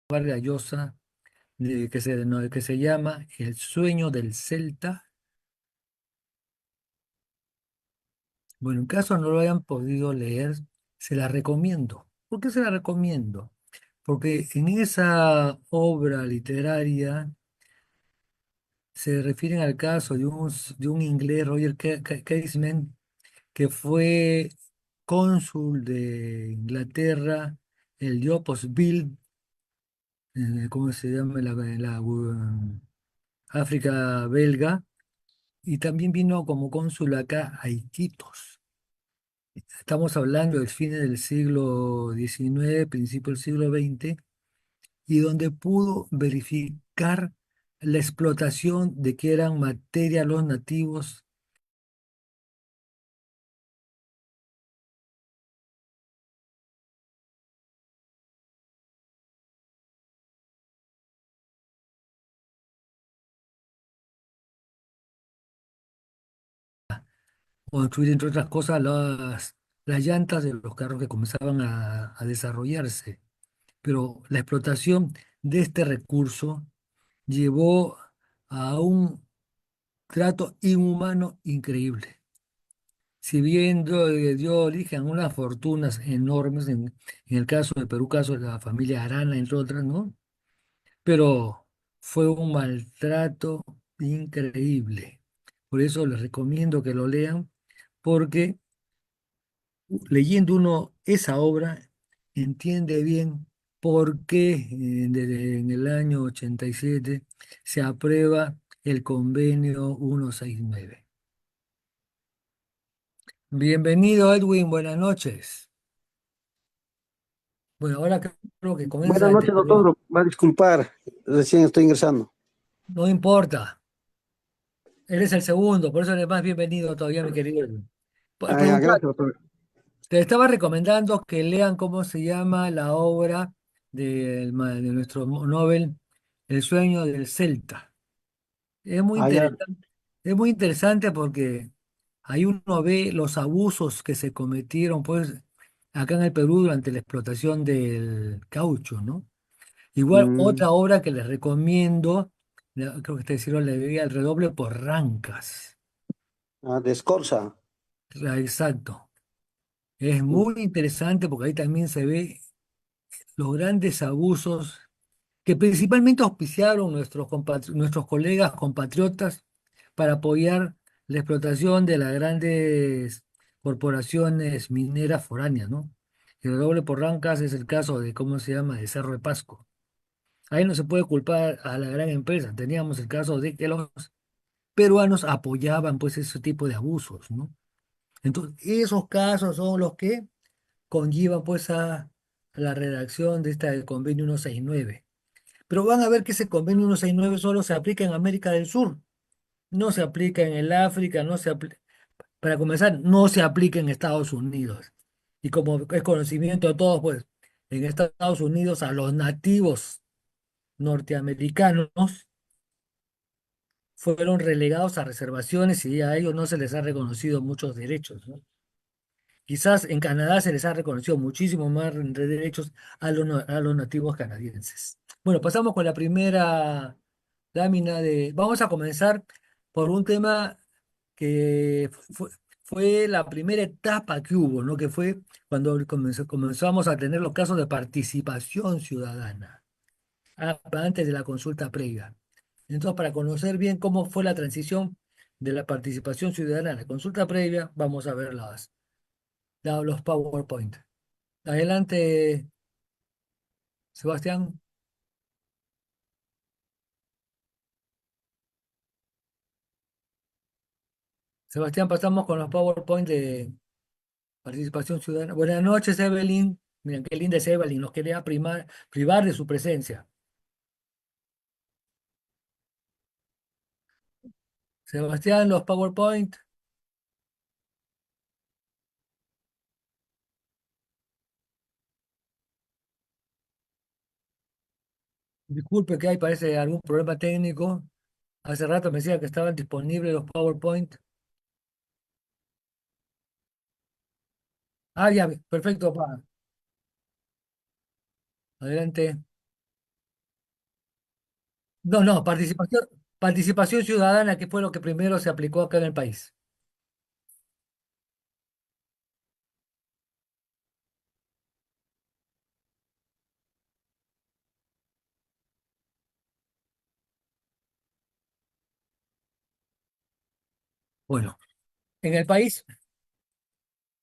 Vargas Llosa, que se llama El sueño del Celta. Bueno, en caso no lo hayan podido leer, se la recomiendo. ¿Por qué se la recomiendo? Porque en esa obra literaria se refieren al caso de un inglés, Roger Casement, que fue cónsul de Inglaterra, el Diopos Bill, ¿cómo se llama? África belga, y también vino como cónsul acá a Iquitos. Estamos hablando del fin del siglo XIX, principio del siglo XX, y donde pudo verificar la explotación de que eran materia los nativos. Construir, entre otras cosas, las llantas de los carros que comenzaban a desarrollarse. Pero la explotación de este recurso llevó a un trato inhumano increíble. Si bien dio origen a unas fortunas enormes, en el caso de Perú, caso de la familia Arana, entre otras, ¿no? Pero fue un maltrato increíble. Por eso les recomiendo que lo lean, porque leyendo uno esa obra entiende bien por qué en el año 87 se aprueba el convenio 169. Bienvenido, Edwin, buenas noches. Bueno, ahora creo que comienza Buenas a noches, entender bien. doctor. Va a disculpar, recién estoy ingresando. No importa, eres el segundo, por eso eres más bienvenido todavía, mi querido Edwin. Ah, ya, Preguntar, gracias, doctor. te estaba recomendando que lean cómo se llama la obra de nuestro Nobel, El sueño del Celta. Es muy Ah, ya. interesante, es muy interesante porque ahí uno ve los abusos que se cometieron, pues, acá en el Perú durante la explotación del caucho, ¿no? Igual mm, otra obra que les recomiendo, creo que ustedes hicieron la idea, El redoble por Rancas. de Escorza. Exacto. Es Mm, muy interesante porque ahí también se ve los grandes abusos que principalmente auspiciaron nuestros colegas compatriotas para apoyar la explotación de las grandes corporaciones mineras foráneas, ¿no? El redoble por Rancas es el caso de, ¿cómo se llama?, de Cerro de Pasco. Ahí no se puede culpar a la gran empresa. Teníamos el caso de que los peruanos apoyaban pues ese tipo de abusos, ¿no? Entonces, esos casos son los que conllevan pues a la redacción de esta del convenio 169. Pero van a ver que ese convenio 169 solo se aplica en América del Sur, no se aplica en el África, no se aplica, para comenzar, no se aplica en Estados Unidos. Y como es conocimiento de todos, pues en Estados Unidos a los nativos norteamericanos fueron relegados a reservaciones y a ellos no se les ha reconocido muchos derechos, ¿no? Quizás en Canadá se les ha reconocido muchísimo más de derechos a los nativos canadienses. Bueno, pasamos con la primera lámina de... Vamos a comenzar por un tema que fue la primera etapa que hubo, ¿no? Que fue cuando comenzamos a tener los casos de participación ciudadana, antes de la consulta previa. Entonces, para conocer bien cómo fue la transición de la participación ciudadana a la consulta previa, vamos a ver los PowerPoint. Adelante, Sebastián. Sebastián, pasamos con los PowerPoint de participación ciudadana. Buenas noches, Evelyn. Miren qué linda es Evelyn. Nos quería privar de su presencia. Sebastián, los PowerPoint. Disculpe que hay, parece algún problema técnico. Hace rato me decía que estaban disponibles los PowerPoint. Ah, ya, perfecto, pa. Adelante. No, no, participación ciudadana, que fue lo que primero se aplicó acá en el país. Bueno, en el país,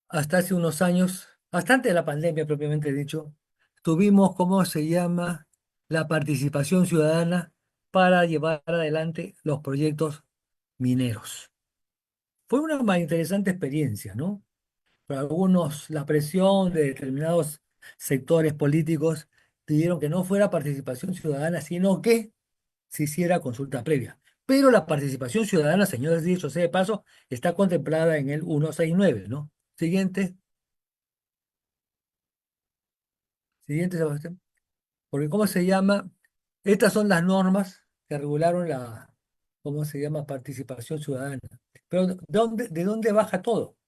hasta hace unos años, hasta antes de la pandemia propiamente dicho, tuvimos, ¿cómo se llama?, la participación ciudadana para llevar adelante los proyectos mineros. Fue una más interesante experiencia, ¿no? Para algunos, la presión de determinados sectores políticos pidieron que no fuera participación ciudadana, sino que se hiciera consulta previa. Pero la participación ciudadana, señores, dicho sea de paso, está contemplada en el 169, ¿no? Siguiente, siguiente, Sebastián. Porque, ¿cómo se llama? Estas son las normas que regularon la, ¿cómo se llama? Participación ciudadana. Pero, ¿de dónde baja todo?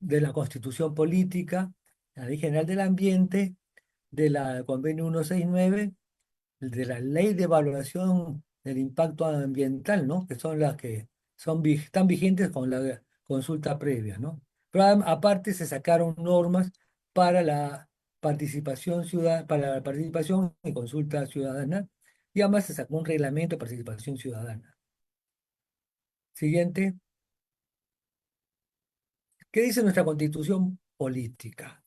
De la Constitución Política, la Ley General del Ambiente, de la Convenio 169, de la Ley de Evaluación del Impacto Ambiental, ¿no? Que son las que están vigentes con la consulta previa, ¿no? Pero aparte se sacaron normas para la participación ciudadana, para la participación y consulta ciudadana, y además se sacó un reglamento de participación ciudadana. Siguiente, ¿qué dice nuestra Constitución Política?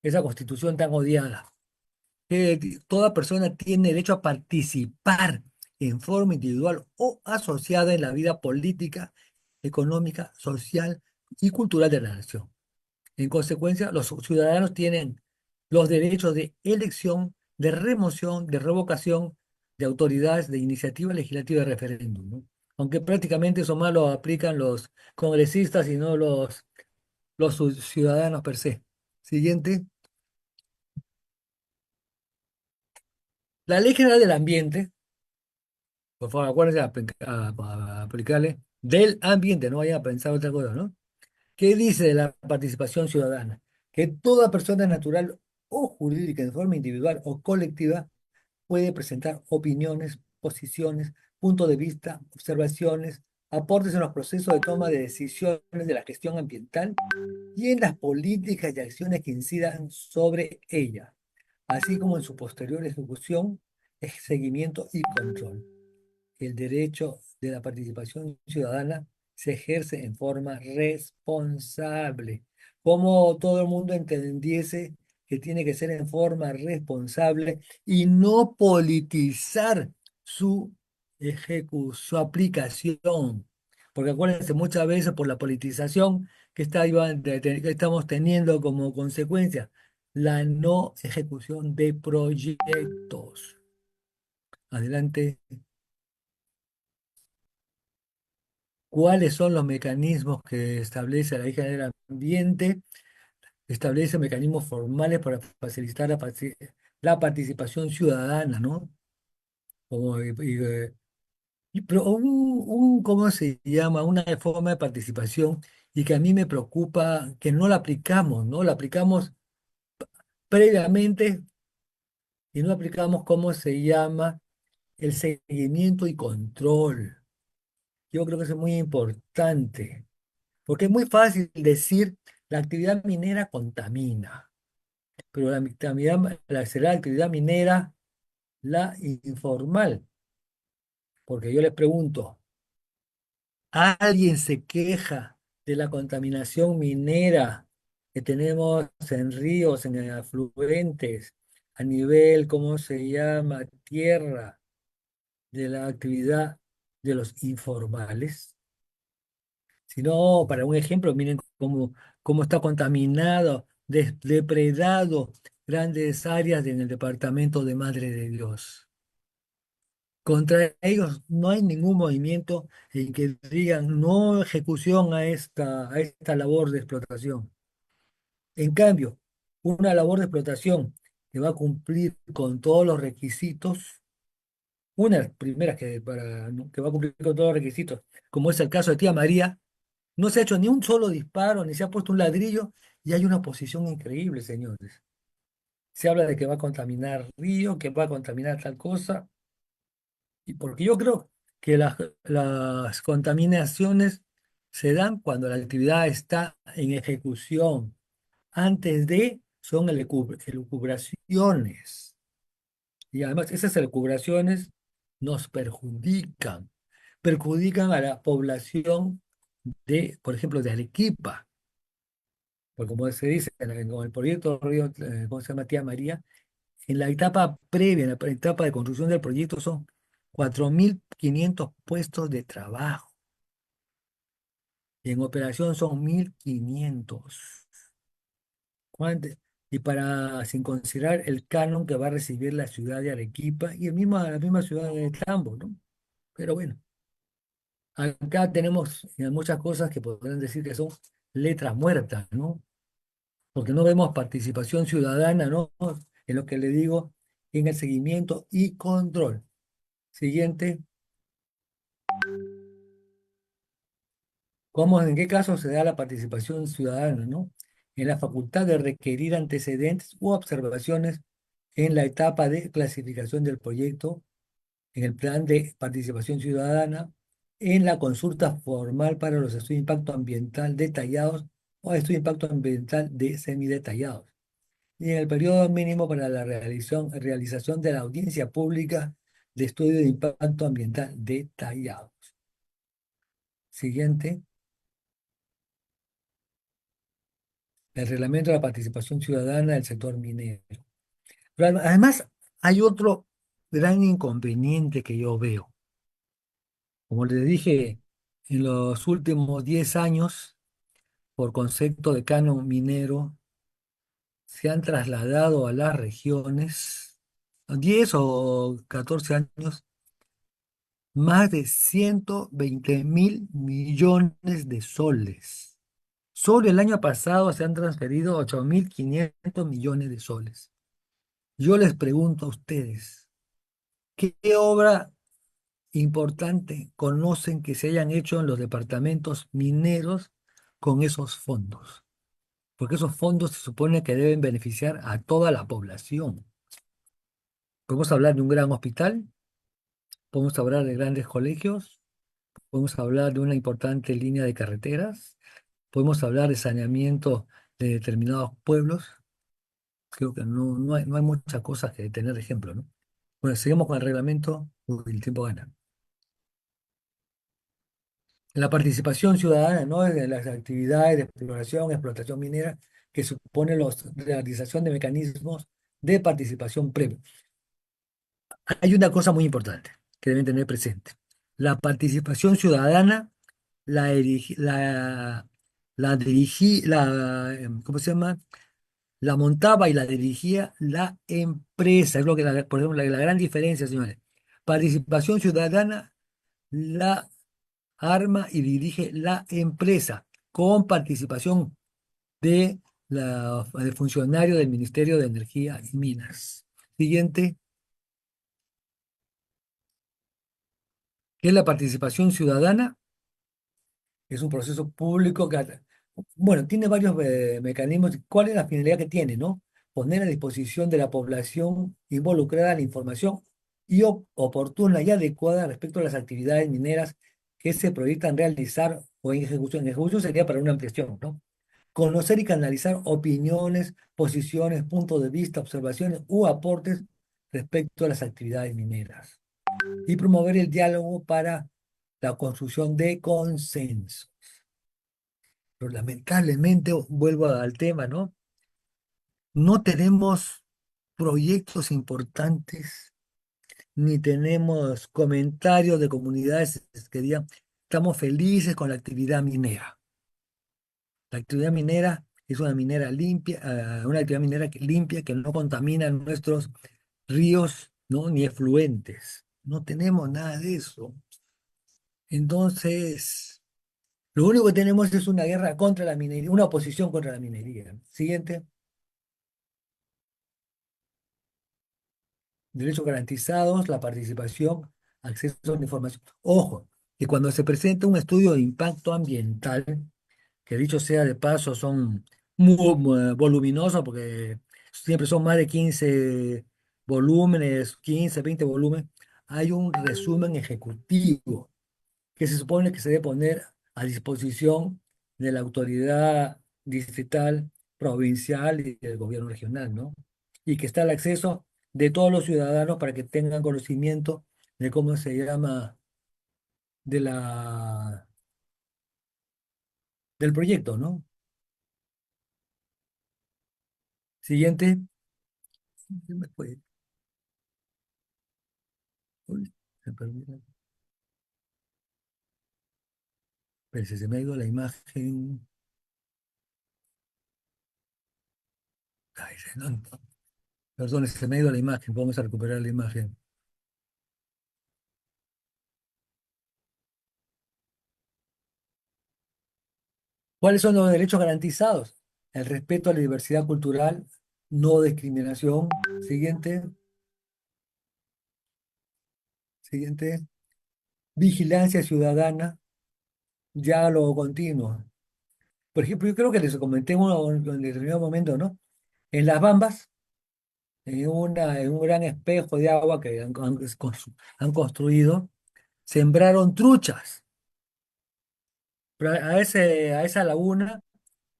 Esa Constitución tan odiada, que toda persona tiene derecho a participar en forma individual o asociada en la vida política, económica, social y cultural de la nación. En consecuencia, los ciudadanos tienen los derechos de elección, de remoción, de revocación de autoridades, de iniciativa legislativa y de referéndum, ¿no? Aunque prácticamente eso más lo aplican los congresistas y no los ciudadanos per se. Siguiente. La Ley General del Ambiente. Por favor, acuérdense a aplicarle del ambiente, no vayan a pensar otra cosa, ¿no? ¿Qué dice de la participación ciudadana? Que toda persona natural o jurídica en forma individual o colectiva puede presentar opiniones, posiciones, puntos de vista, observaciones, aportes en los procesos de toma de decisiones de la gestión ambiental y en las políticas y acciones que incidan sobre ella, así como en su posterior ejecución, seguimiento y control. El derecho de la participación ciudadana se ejerce en forma responsable. Como todo el mundo entendiese que tiene que ser en forma responsable y no politizar su su aplicación. Porque acuérdense, muchas veces por la politización que estamos teniendo como consecuencia la no ejecución de proyectos. Adelante. ¿Cuáles son los mecanismos que establece la Ley General del Ambiente? Establece mecanismos formales para facilitar la participación ciudadana, ¿no? Como, pero ¿cómo se llama? Una forma de participación y que a mí me preocupa que no la aplicamos, ¿no? La aplicamos previamente y no aplicamos, ¿cómo se llama? El seguimiento y control. Yo creo que eso es muy importante. Porque es muy fácil decir la actividad minera contamina, pero será la actividad minera la informal. Porque yo les pregunto, ¿alguien se queja de la contaminación minera que tenemos en ríos, en afluentes, a nivel, ¿cómo se llama?, tierra, de la actividad de los informales? Si no, para un ejemplo, miren cómo está contaminado, depredado grandes áreas en el departamento de Madre de Dios. Contra ellos no hay ningún movimiento en que digan no ejecución a esta labor de explotación. En cambio, una labor de explotación que va a cumplir con todos los requisitos, una de las primeras que va a cumplir con todos los requisitos, como es el caso de Tía María. No se ha hecho ni un solo disparo, ni se ha puesto un ladrillo, y hay una posición increíble, señores. Se habla de que va a contaminar río, que va a contaminar tal cosa, Y porque yo creo que las contaminaciones se dan cuando la actividad está en ejecución. Antes de son elucubraciones. Y además esas elucubraciones nos perjudican a la población de, por ejemplo, de Arequipa. Porque como se dice con el proyecto Río, ¿cómo se llama? Tía María, en la etapa previa, en la etapa de construcción del proyecto son 4.500 puestos de trabajo y en operación son 1.500. ¿Cuánto? Y sin considerar el canon que va a recibir la ciudad de Arequipa y la misma ciudad de Tambo, ¿no? Pero bueno, acá tenemos muchas cosas que podrán decir que son letras muertas, ¿no? Porque no vemos participación ciudadana, ¿no? En lo que le digo, en el seguimiento y control. Siguiente. En qué caso se da la participación ciudadana, ¿no? En la facultad de requerir antecedentes u observaciones en la etapa de clasificación del proyecto, en el plan de participación ciudadana, en la consulta formal para los estudios de impacto ambiental detallados o estudios de impacto ambiental semidetallados, y en el periodo mínimo para la realización de la audiencia pública de estudio de impacto ambiental detallado. Siguiente. El reglamento de la participación ciudadana del sector minero. Pero además, hay otro gran inconveniente que yo veo. Como les dije, en los últimos 10 años, por concepto de canon minero, se han trasladado a las regiones, 10 o 14 años, más de 120.000 millones de soles. Solo el año pasado se han transferido 8.500 millones de soles. Yo les pregunto a ustedes, ¿qué obra importante conocen que se hayan hecho en los departamentos mineros con esos fondos? Porque esos fondos se supone que deben beneficiar a toda la población. Podemos hablar de un gran hospital, podemos hablar de grandes colegios, podemos hablar de una importante línea de carreteras, podemos hablar de saneamiento de determinados pueblos. Creo que no hay muchas cosas que tener de ejemplo, ¿no? Bueno, seguimos con el reglamento. Uy, el tiempo gana. La participación ciudadana, ¿no? De las actividades de exploración, explotación minera, que supone la realización de mecanismos de participación previa. Hay una cosa muy importante que deben tener presente. La participación ciudadana ¿cómo se llama? La montaba y la dirigía la empresa. Es lo que, por ejemplo, la gran diferencia, señores. Participación ciudadana la arma y dirige la empresa con participación del funcionario del Ministerio de Energía y Minas. Siguiente, ¿qué es la participación ciudadana? Es un proceso público que, bueno, tiene varios mecanismos. ¿Cuál es la finalidad que tiene, no? Poner a disposición de la población involucrada la información oportuna y adecuada respecto a las actividades mineras que se proyectan realizar o en ejecución. En ejecución sería para una ampliación, ¿no? Conocer y canalizar opiniones, posiciones, puntos de vista, observaciones u aportes respecto a las actividades mineras. Y promover el diálogo para la construcción de consenso. Pero lamentablemente, vuelvo al tema, ¿no? No tenemos proyectos importantes, ni tenemos comentarios de comunidades que digan, estamos felices con la actividad minera. La actividad minera es una minera limpia, una actividad minera limpia que no contamina nuestros ríos, ¿no? Ni efluentes. No tenemos nada de eso. Entonces, lo único que tenemos es una guerra contra la minería, una oposición contra la minería. Siguiente. Derechos garantizados, la participación, acceso a la información. Ojo, que cuando se presenta un estudio de impacto ambiental, que dicho sea de paso, son muy voluminosos porque siempre son más de 15 volúmenes, 15, 20 volúmenes. hay un resumen ejecutivo que se supone que se debe poner a disposición de la autoridad distrital, provincial y del gobierno regional, ¿no? Y que está al acceso de todos los ciudadanos para que tengan conocimiento de cómo se llama, de del proyecto, ¿no? Siguiente. ¿Qué me fue? Uy, se perdió. Pero si se me ha ido la imagen. Ay, no, perdón, se me ha ido la imagen. Vamos a recuperar la imagen. ¿Cuáles son los derechos garantizados? El respeto a la diversidad cultural, no discriminación. Siguiente, siguiente. Vigilancia ciudadana, diálogo continuo. Por ejemplo, yo creo que les comenté en determinado momento, ¿no? En Las Bambas, en un gran espejo de agua que han construido, sembraron truchas. Pero a esa laguna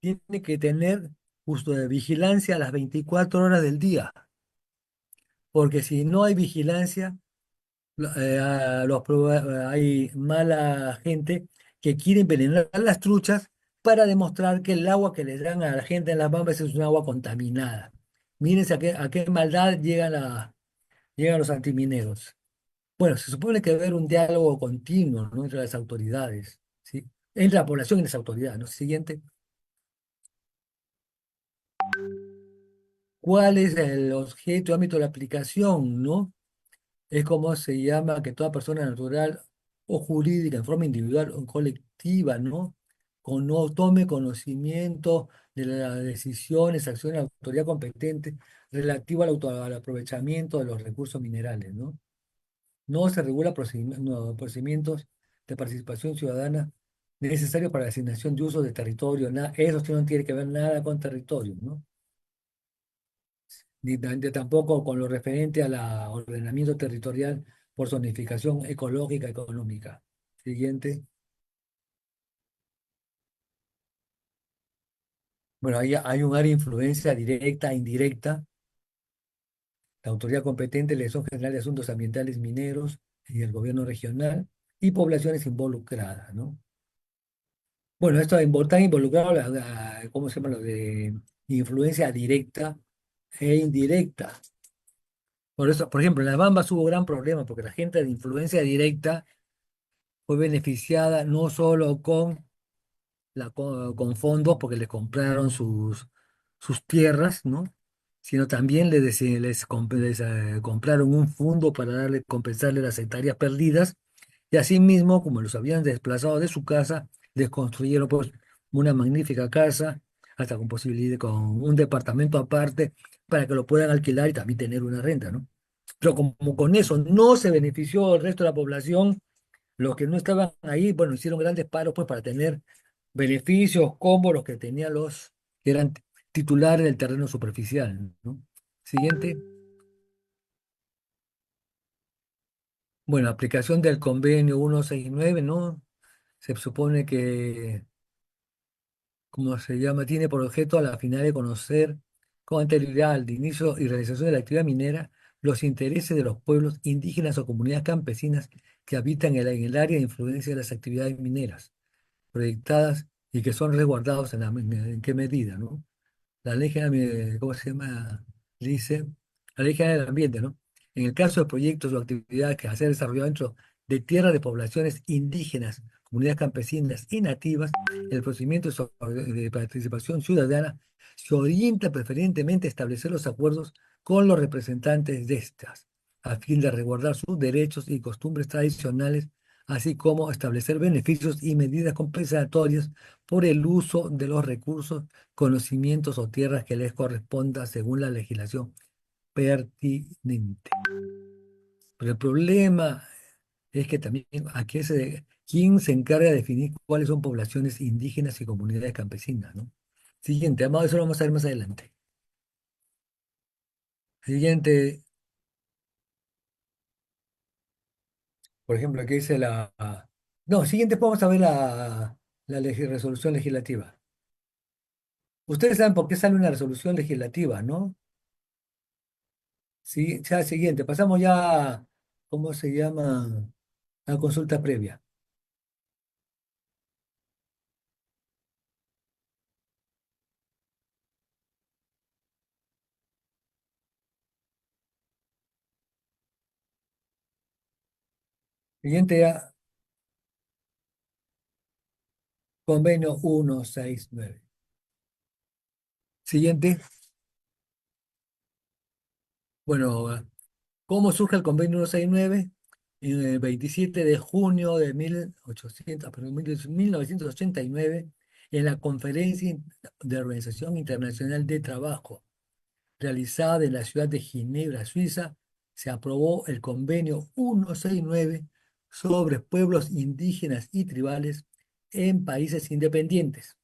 tiene que tener justo de vigilancia a las 24 horas del día, porque si no hay vigilancia, hay mala gente que quiere envenenar las truchas para demostrar que el agua que le dan a la gente en las Bambas es un agua contaminada. Mírense a qué maldad llegan los antimineros. Bueno, se supone que debe haber un diálogo continuo, ¿no? Entre las autoridades, ¿sí? Entre la población y las autoridades, ¿no? Siguiente. ¿Cuál es el objeto, ámbito de la aplicación, ¿no? Es como se llama que toda persona natural o jurídica, en forma individual o colectiva, ¿no? No tome conocimiento de las decisiones, acciones de la autoridad competente relativa al aprovechamiento de los recursos minerales, ¿no? No se regula procedimientos de participación ciudadana necesarios para la asignación de uso de territorio, nada, eso sí no tiene que ver nada con territorio, ¿no? Ni tampoco con lo referente al ordenamiento territorial por zonificación ecológica económica. Siguiente. Bueno, ahí hay un área de influencia directa e indirecta. La autoridad competente, la Dirección General de Asuntos Ambientales Mineros y el gobierno regional y poblaciones involucradas, ¿no? Bueno, esto están involucrados, ¿cómo se llama? Lo de influencia directa e indirecta. Por eso, por ejemplo, en las Bambas hubo gran problema porque la gente de influencia directa fue beneficiada no solo con fondos porque les compraron sus tierras, ¿no? Sino también compraron un fondo para compensarle las hectáreas perdidas y asimismo, como los habían desplazado de su casa, les construyeron pues una magnífica casa, hasta con posibilidad, con un departamento aparte para que lo puedan alquilar y también tener una renta, ¿no? Pero como con eso no se benefició el resto de la población, los que no estaban ahí, bueno, hicieron grandes paros pues para tener beneficios como los que tenían los que eran titulares del terreno superficial, ¿no? Siguiente. Bueno, aplicación del convenio 169, ¿no? Se supone que, ¿cómo se llama? Tiene por objeto a la finalidad de conocer con anterioridad al inicio y realización de la actividad minera los intereses de los pueblos indígenas o comunidades campesinas que habitan en el área de influencia de las actividades mineras proyectadas y que son resguardados en qué medida, ¿no? La ley general, ¿cómo se llama? Dice, la ley general del ambiente, ¿no? En el caso de proyectos o actividades que hacer desarrollado dentro de tierras de poblaciones indígenas, comunidades campesinas y nativas, el procedimiento de participación ciudadana se orienta preferentemente a establecer los acuerdos con los representantes de estas, a fin de resguardar sus derechos y costumbres tradicionales, así como establecer beneficios y medidas compensatorias por el uso de los recursos, conocimientos o tierras que les corresponda según la legislación pertinente. Pero el problema es que también quién se encarga de definir cuáles son poblaciones indígenas y comunidades campesinas, ¿no? Siguiente, amado, eso lo vamos a ver más adelante. Siguiente, Por ejemplo, aquí dice no, siguiente vamos a ver resolución legislativa. Ustedes saben por qué sale una resolución legislativa, ¿no? Sí, ya siguiente, pasamos ya, ¿cómo se llama? A consulta previa. Siguiente ya, convenio 169. Siguiente, bueno, ¿cómo surge el convenio 169? En el 27 de junio de 1989, en la Conferencia de Organización Internacional de Trabajo, realizada en la ciudad de Ginebra, Suiza, se aprobó el convenio 169 sobre pueblos indígenas y tribales en países independientes.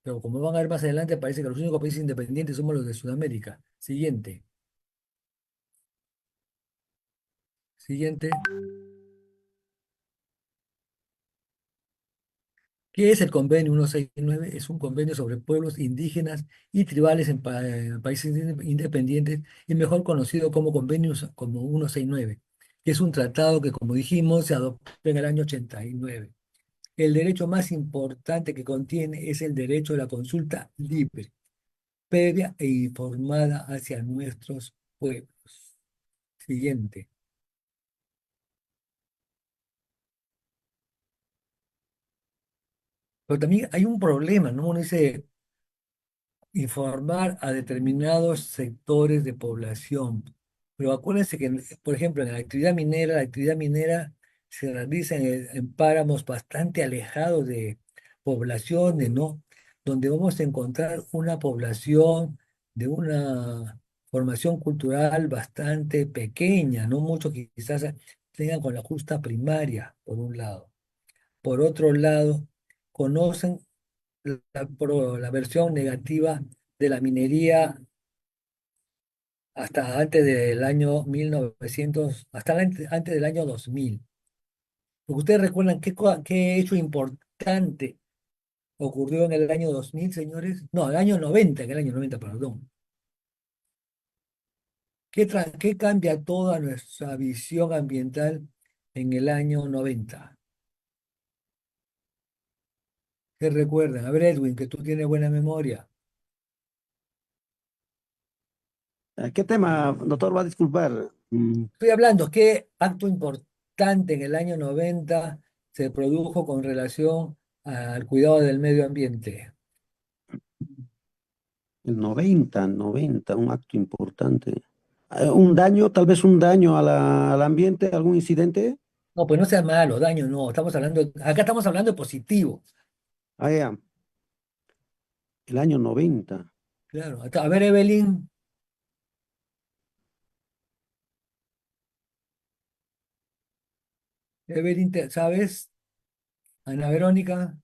Pero como van a ver más adelante, parece que los únicos países independientes somos los de Sudamérica. Siguiente, siguiente. ¿Qué es el convenio 169? Es un convenio sobre pueblos indígenas y tribales en países independientes y mejor conocido como convenio como 169, que es un tratado que, como dijimos, se adoptó en el año 89. El derecho más importante que contiene es el derecho a la consulta libre, previa e informada hacia nuestros pueblos. Siguiente. Pero también hay un problema, ¿no? Uno dice, informar a determinados sectores de población. Pero acuérdense que, por ejemplo, en la actividad minera se realiza en páramos bastante alejados de poblaciones, ¿no? Donde vamos a encontrar una población de una formación cultural bastante pequeña, no mucho que quizás tengan con la justa primaria, por un lado. Por otro lado, conocen la versión negativa de la minería hasta antes del año 1900, antes del año 2000. Porque ustedes recuerdan qué hecho importante ocurrió en el año 2000, señores. No, el año 90, en el año 90, perdón. ¿Qué cambia toda nuestra visión ambiental en el año 90? ¿Qué recuerdan? A ver, Edwin, que tú tienes buena memoria. ¿Qué tema, doctor, va a disculpar? Estoy hablando, ¿qué acto importante en el año 90 se produjo con relación al cuidado del medio ambiente? El 90, un acto importante. Un daño, tal vez un daño a al ambiente, algún incidente. No, pues no sea malo, daño, no. Acá estamos hablando de positivo. Ah, ya, el año 90. Claro. A ver, Evelyn, ¿sabes? Ana Verónica.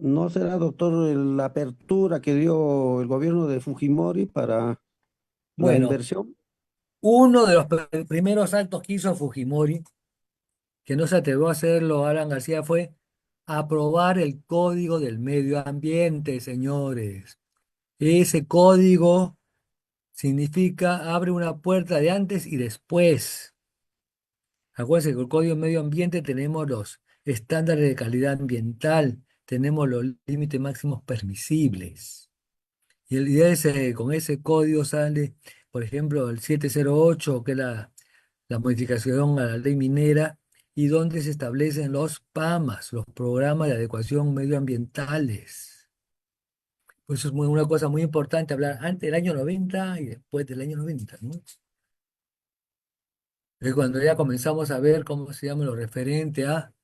¿No será, doctor, la apertura que dio el gobierno de Fujimori para la Bueno, inversión? uno de los primeros actos que hizo Fujimori, que no se atrevió a hacerlo Alan García, fue aprobar el Código del Medio Ambiente, señores. Ese código significa abre una puerta de antes y después. Acuérdense que con el Código de Medio Ambiente tenemos los estándares de calidad ambiental, tenemos los límites máximos permisibles. Con ese código sale, por ejemplo, el 708, que es la modificación a la ley minera, y donde se establecen los PAMAS, los programas de adecuación medioambientales. Pues eso es una cosa muy importante hablar antes del año 90 y después del año 90, ¿no? Es cuando ya comenzamos a ver cómo se llama lo referente a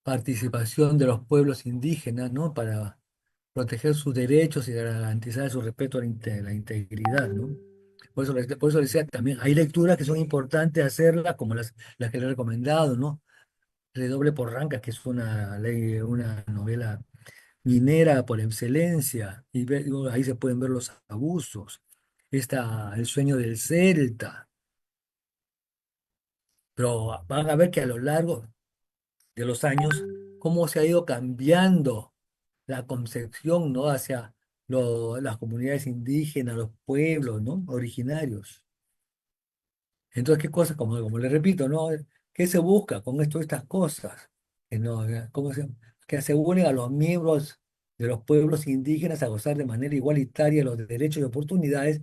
participación de los pueblos indígenas, ¿no? Para proteger sus derechos y garantizar su respeto a la integridad, ¿no? Por eso les decía también, hay lecturas que son importantes hacerlas, como las que le he recomendado, ¿no? Redoble por Rancas, que es una novela minera por excelencia, y ahí se pueden ver los abusos. El sueño del Celta. pero van a ver que a lo largo de los años, cómo se ha ido cambiando la concepción, ¿no? Hacia las comunidades indígenas, los pueblos, ¿no? Originarios. Entonces, ¿qué cosas? Como le repito, ¿no? ¿Qué se busca con estas cosas? Que, no, que aseguren a los miembros de los pueblos indígenas a gozar de manera igualitaria los derechos y oportunidades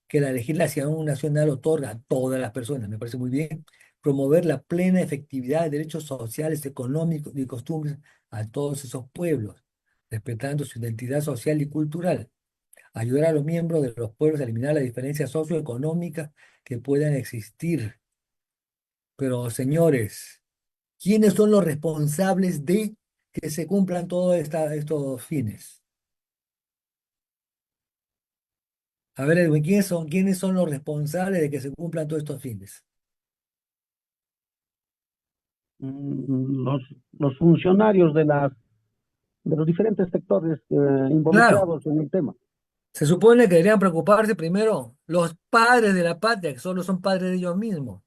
que la legislación nacional otorga a todas las personas. Me parece muy bien. Promover la plena efectividad de derechos sociales, económicos y costumbres a todos esos pueblos, respetando su identidad social y cultural. Ayudar a los miembros de los pueblos a eliminar las diferencias socioeconómicas que puedan existir. Pero, señores, ¿quiénes son los responsables de que se cumplan todos estos fines? A ver, Edwin, ¿quiénes son los responsables de que se cumplan todos estos fines? Los funcionarios de los diferentes sectores Claro, involucrados en el tema. se supone que deberían preocuparse primero los padres de la patria, que solo son padres de ellos mismos,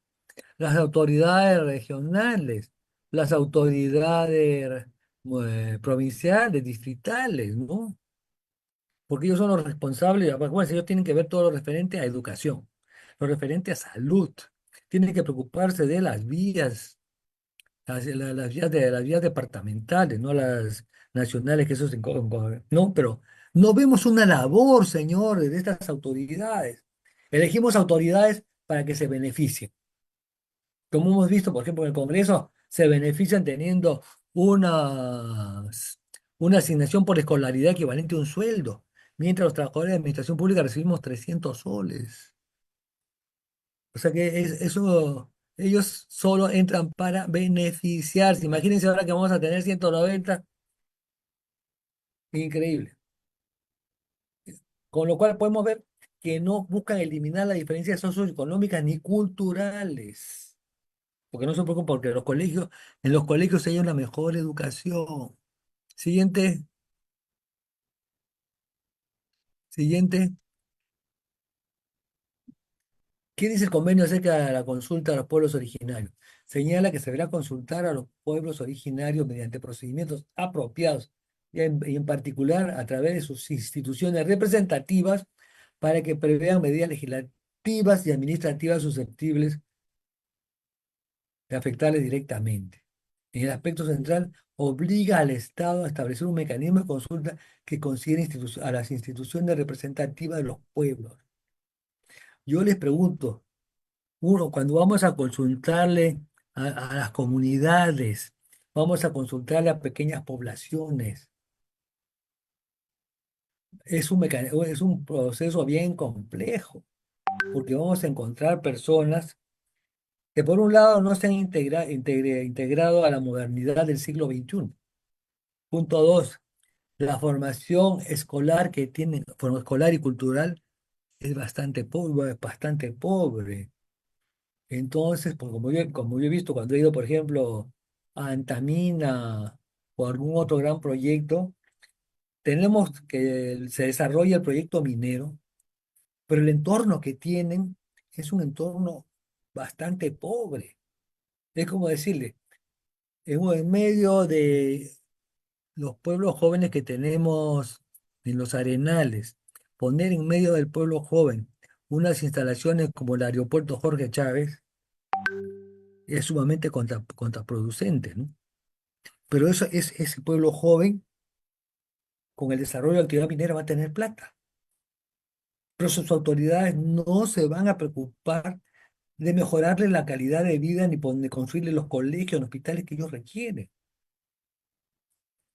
las autoridades regionales, las autoridades provinciales, distritales, ¿no? Porque ellos son los responsables, bueno, ellos tienen que ver todo lo referente a educación, lo referente a salud, tienen que preocuparse de las vías, las vías departamentales, no las nacionales, que eso se no, pero no vemos una labor, señores, de estas autoridades. Elegimos autoridades para que se beneficien. Como hemos visto, por ejemplo, en el Congreso, se benefician teniendo una, una asignación por escolaridad equivalente a un sueldo, mientras los trabajadores de administración pública recibimos 300 soles. O sea que eso, ellos solo entran para beneficiarse. Imagínense ahora que vamos a tener 190, increíble. Con lo cual podemos ver que no buscan eliminar las diferencias socioeconómicas ni culturales, porque no se preocupan porque en los colegios hay una mejor educación. Siguiente, siguiente. ¿Qué dice el convenio acerca de la consulta a los pueblos originarios? Señala que se deberá consultar a los pueblos originarios mediante procedimientos apropiados y en particular a través de sus instituciones representativas para que prevean medidas legislativas y administrativas susceptibles de afectarles directamente. En el aspecto central, obliga al Estado a establecer un mecanismo de consulta que considere a las instituciones representativas de los pueblos. Yo les pregunto, cuando vamos a consultarle a las comunidades, vamos a consultarle a pequeñas poblaciones, es un proceso bien complejo, porque vamos a encontrar personas que por un lado no se han integrado a la modernidad del siglo XXI. Punto dos, la formación escolar que tienen, escolar y cultural, es bastante pobre, bastante pobre. Entonces, pues como yo he visto cuando he ido, por ejemplo, a Antamina o algún otro gran proyecto, tenemos que se desarrolla el proyecto minero, pero el entorno que tienen es un entorno bastante pobre. Es como decirle, en medio de los pueblos jóvenes que tenemos en los arenales, poner en medio del pueblo joven unas instalaciones como el aeropuerto Jorge Chávez es sumamente contraproducente, ¿no? Pero eso es ese pueblo joven con el desarrollo de la actividad minera va a tener plata. Pero sus autoridades no se van a preocupar de mejorarle la calidad de vida ni de construirle los colegios, los hospitales que ellos requieren.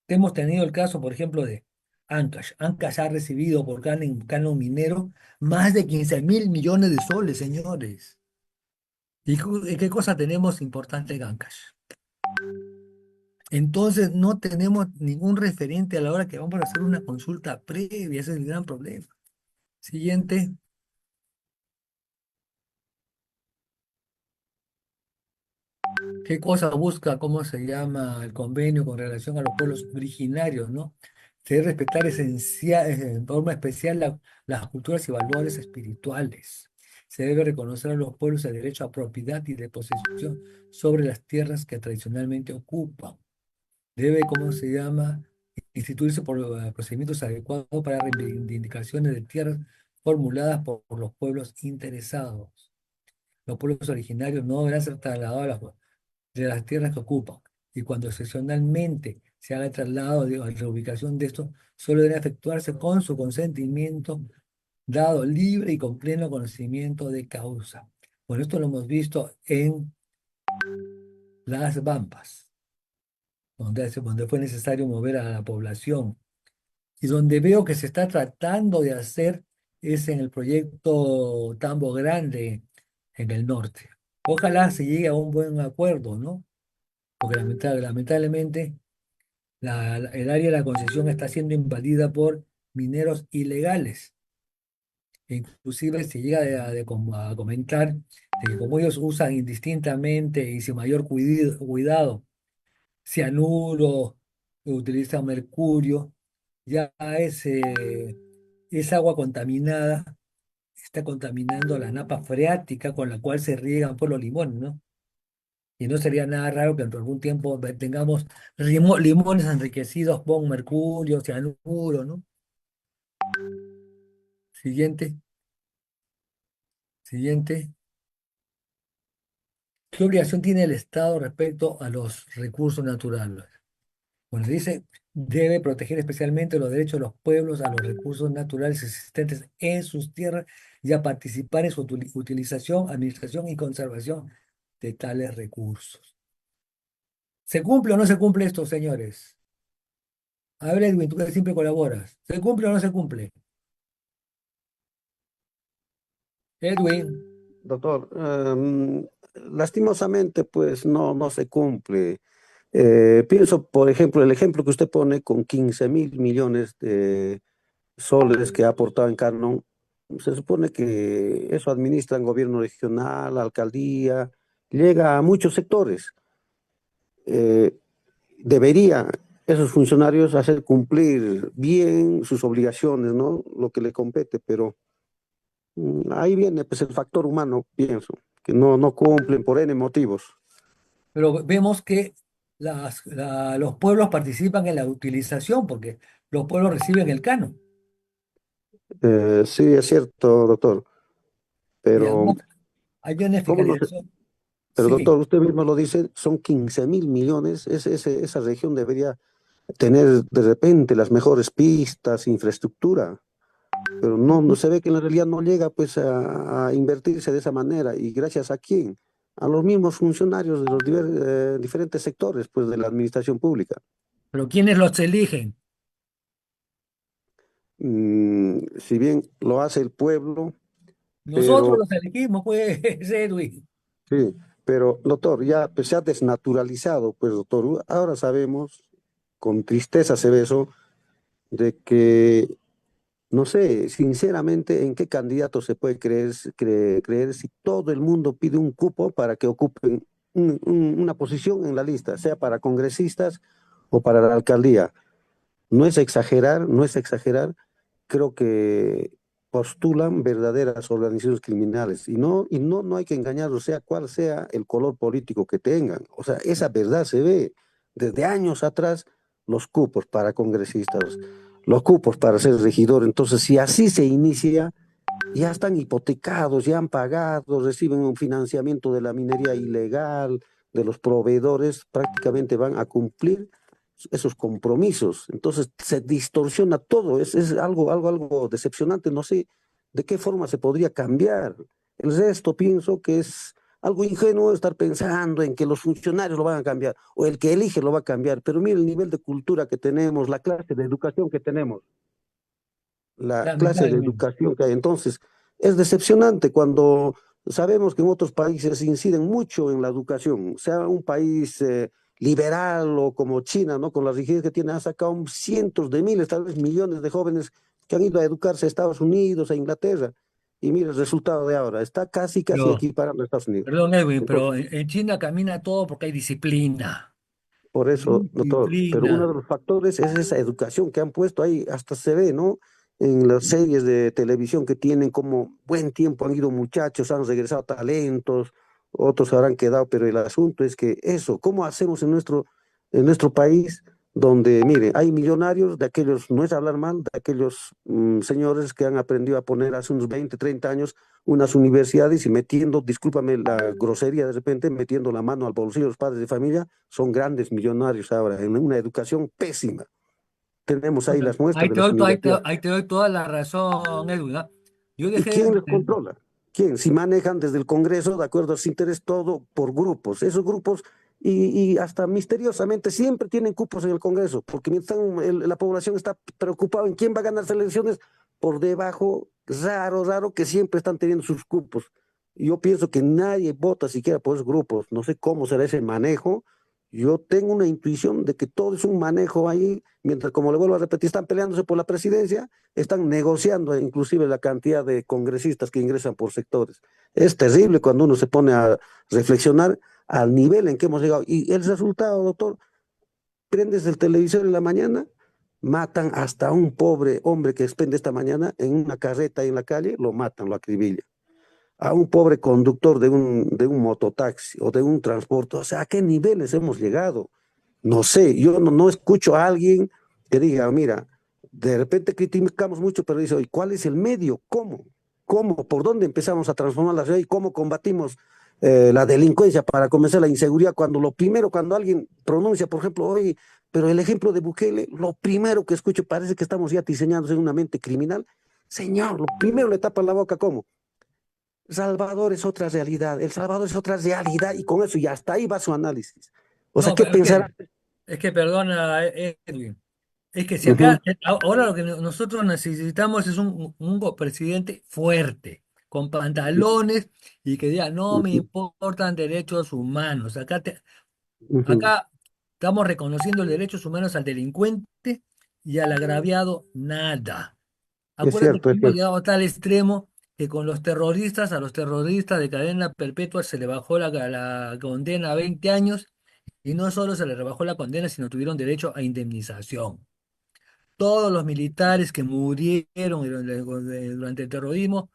Hemos tenido el caso, por ejemplo, de Ancash. Ancash ha recibido por canon minero más de 15.000 millones de soles, señores. ¿Y qué cosa tenemos importante en Ancash? Entonces no tenemos ningún referente a la hora que vamos a hacer una consulta previa, ese es el gran problema. Siguiente, ¿qué cosa busca, cómo se llama el convenio con relación a los pueblos originarios, ¿no? Se debe respetar en forma especial las culturas y valores espirituales. se debe reconocer a los pueblos el derecho a propiedad y de posesión sobre las tierras que tradicionalmente ocupan. Debe, ¿cómo se llama?, instituirse por procedimientos adecuados para reivindicaciones de tierras formuladas por los pueblos interesados. Los pueblos originarios no deberán ser trasladados de las tierras que ocupan, y cuando excepcionalmente se haga el traslado de, o reubicación de estos, solo debe efectuarse con su consentimiento, dado libre y con pleno conocimiento de causa. Bueno, esto lo hemos visto en las Bambas, donde fue necesario mover a la población, y donde veo que se está tratando de hacer es en el proyecto Tambo Grande en el norte. Ojalá se llegue a un buen acuerdo, ¿no? Porque lamentablemente el área de la concesión está siendo invadida por mineros ilegales. E inclusive se llega a comentar de que como ellos usan indistintamente y sin mayor cuidado cianuro, utilizan mercurio, ya esa agua contaminada está contaminando la napa freática con la cual se riegan por los limones, ¿no? Y no sería nada raro que dentro de algún tiempo tengamos limones enriquecidos con mercurio, cianuro, ¿no? Siguiente, siguiente. ¿Qué obligación tiene el Estado respecto a los recursos naturales? Bueno, dice, debe proteger especialmente los derechos de los pueblos a los recursos naturales existentes en sus tierras y a participar en su utilización, administración y conservación de tales recursos. ¿Se cumple o no se cumple esto, señores? A ver, Edwin, tú que siempre colaboras. ¿Se cumple o no se cumple? Edwin, Doctor, lastimosamente, pues no se cumple. Pienso, por ejemplo, el ejemplo que usted pone con 15.000 millones de soles que ha aportado en Canon. Se supone que eso administran gobierno regional, alcaldía, llega a muchos sectores. Eh, Debería esos funcionarios hacer cumplir bien sus obligaciones, ¿no? Lo que le compete, pero ahí viene pues el factor humano, pienso, que no cumplen por N motivos. pero vemos que los pueblos participan en la utilización porque los pueblos reciben el canon. Sí, es cierto, doctor, Y pero además hay una ¿cómo no se- fiscalización. pero Sí, doctor, usted mismo lo dice, son 15.000 millones, esa región debería tener de repente las mejores pistas, infraestructura, pero no se ve que en la realidad no llega pues a invertirse de esa manera. ¿Y gracias a quién? A los mismos funcionarios de los diferentes sectores pues de la administración pública. pero ¿quiénes los eligen? Si bien lo hace el pueblo, Nosotros pero los elegimos, pues, Edwin. sí, pero doctor, ya pues, se ha desnaturalizado, pues doctor, ahora sabemos, con tristeza se ve eso, de que no sé, sinceramente, en qué candidato se puede creer si todo el mundo pide un cupo para que ocupen una posición en la lista, sea para congresistas o para la alcaldía. No es exagerar, no es exagerar. Creo que postulan verdaderas organizaciones criminales y no hay que engañarlos, sea cual sea el color político que tengan. O sea, esa verdad se ve desde años atrás, los cupos para congresistas, los cupos para ser regidor. Entonces, si así se inicia, ya están hipotecados, ya han pagado, reciben un financiamiento de la minería ilegal, de los proveedores, prácticamente van a cumplir esos compromisos. Entonces se distorsiona todo, es algo decepcionante. No sé de qué forma se podría cambiar. El resto pienso que es algo ingenuo estar pensando en que los funcionarios lo van a cambiar o el que elige lo va a cambiar, pero mire el nivel de cultura que tenemos, la clase de educación que tenemos, la clase de Lamentablemente. educación que hay. Entonces, es decepcionante cuando sabemos que en otros países inciden mucho en la educación, sea un país liberal o como China, ¿no? Con la rigidez que tiene, ha sacado cientos de miles, tal vez millones de jóvenes que han ido a educarse a Estados Unidos, a Inglaterra. Y mire el resultado de ahora, está casi Pero, equiparando a Estados Unidos. perdón, Edwin, Entonces, pero en China camina todo porque hay disciplina. por eso, doctor, pero uno Disciplina. de los factores es esa educación que han puesto ahí, hasta se ve, ¿no? en las series de televisión que tienen como buen tiempo han ido muchachos, han regresado talentos, otros habrán quedado, pero el asunto es que eso, ¿cómo hacemos en nuestro país donde, mire, hay millonarios de aquellos, no es hablar mal, de aquellos señores que han aprendido a poner hace unos 20 30 años unas universidades y metiendo, discúlpame la grosería de repente, metiendo la mano al bolsillo de los padres de familia, son grandes millonarios ahora, en una educación pésima. Tenemos ahí Bueno, las muestras de las universidades. ahí te doy toda la razón, Edwin, ¿ah? Yo ¿Y dejé quién de... les controla? ¿Quién? Si manejan desde el Congreso, de acuerdo a su interés, todo por grupos. Esos grupos, y hasta misteriosamente, siempre tienen cupos en el Congreso, porque mientras la población está preocupada en quién va a ganar las elecciones, por debajo, raro, raro, que siempre están teniendo sus cupos. Y yo pienso que nadie vota siquiera por esos grupos. No sé cómo será ese manejo. Yo tengo una intuición de que todo es un manejo ahí, mientras, como le vuelvo a repetir, están peleándose por la presidencia, están negociando inclusive la cantidad de congresistas que ingresan por sectores. Es terrible cuando uno se pone a reflexionar al nivel en que hemos llegado. Y el resultado, doctor, prendes el televisor en la mañana, matan hasta un pobre hombre que expende esta mañana en una carreta ahí en la calle, lo matan, lo acribillan. A un pobre conductor de un mototaxi o de un transporte. O sea, ¿a qué niveles hemos llegado? No sé, yo no escucho a alguien que diga, mira, de repente criticamos mucho, pero dice, oye, ¿cuál es el medio? ¿Cómo? ¿Cómo? ¿Por dónde empezamos a transformar la ciudad y cómo combatimos la delincuencia para comenzar la inseguridad? Cuando lo primero, cuando alguien pronuncia, por ejemplo, oye, pero el ejemplo de Bukele, lo primero que escucho parece que estamos ya diseñándose en una mente criminal. Señor, lo primero le tapa la boca, ¿cómo? Salvador es otra realidad, El Salvador es otra realidad y con eso y hasta ahí va su análisis. O sea, No, ¿qué pero pensar? es que perdona, Edwin. Es que si Ujú, acá, ahora lo que nosotros necesitamos es un presidente fuerte, con pantalones y que diga, no me ujú, importan derechos humanos. ujú. Acá estamos reconociendo los derechos humanos al delincuente y al agraviado, nada. Es Acuérdate cierto, que es hemos cierto. llegado a tal extremo que con los terroristas, a los terroristas de cadena perpetua se le bajó la condena a 20 años y no solo se le rebajó la condena, sino tuvieron derecho a indemnización. Todos los militares que murieron durante el terrorismo,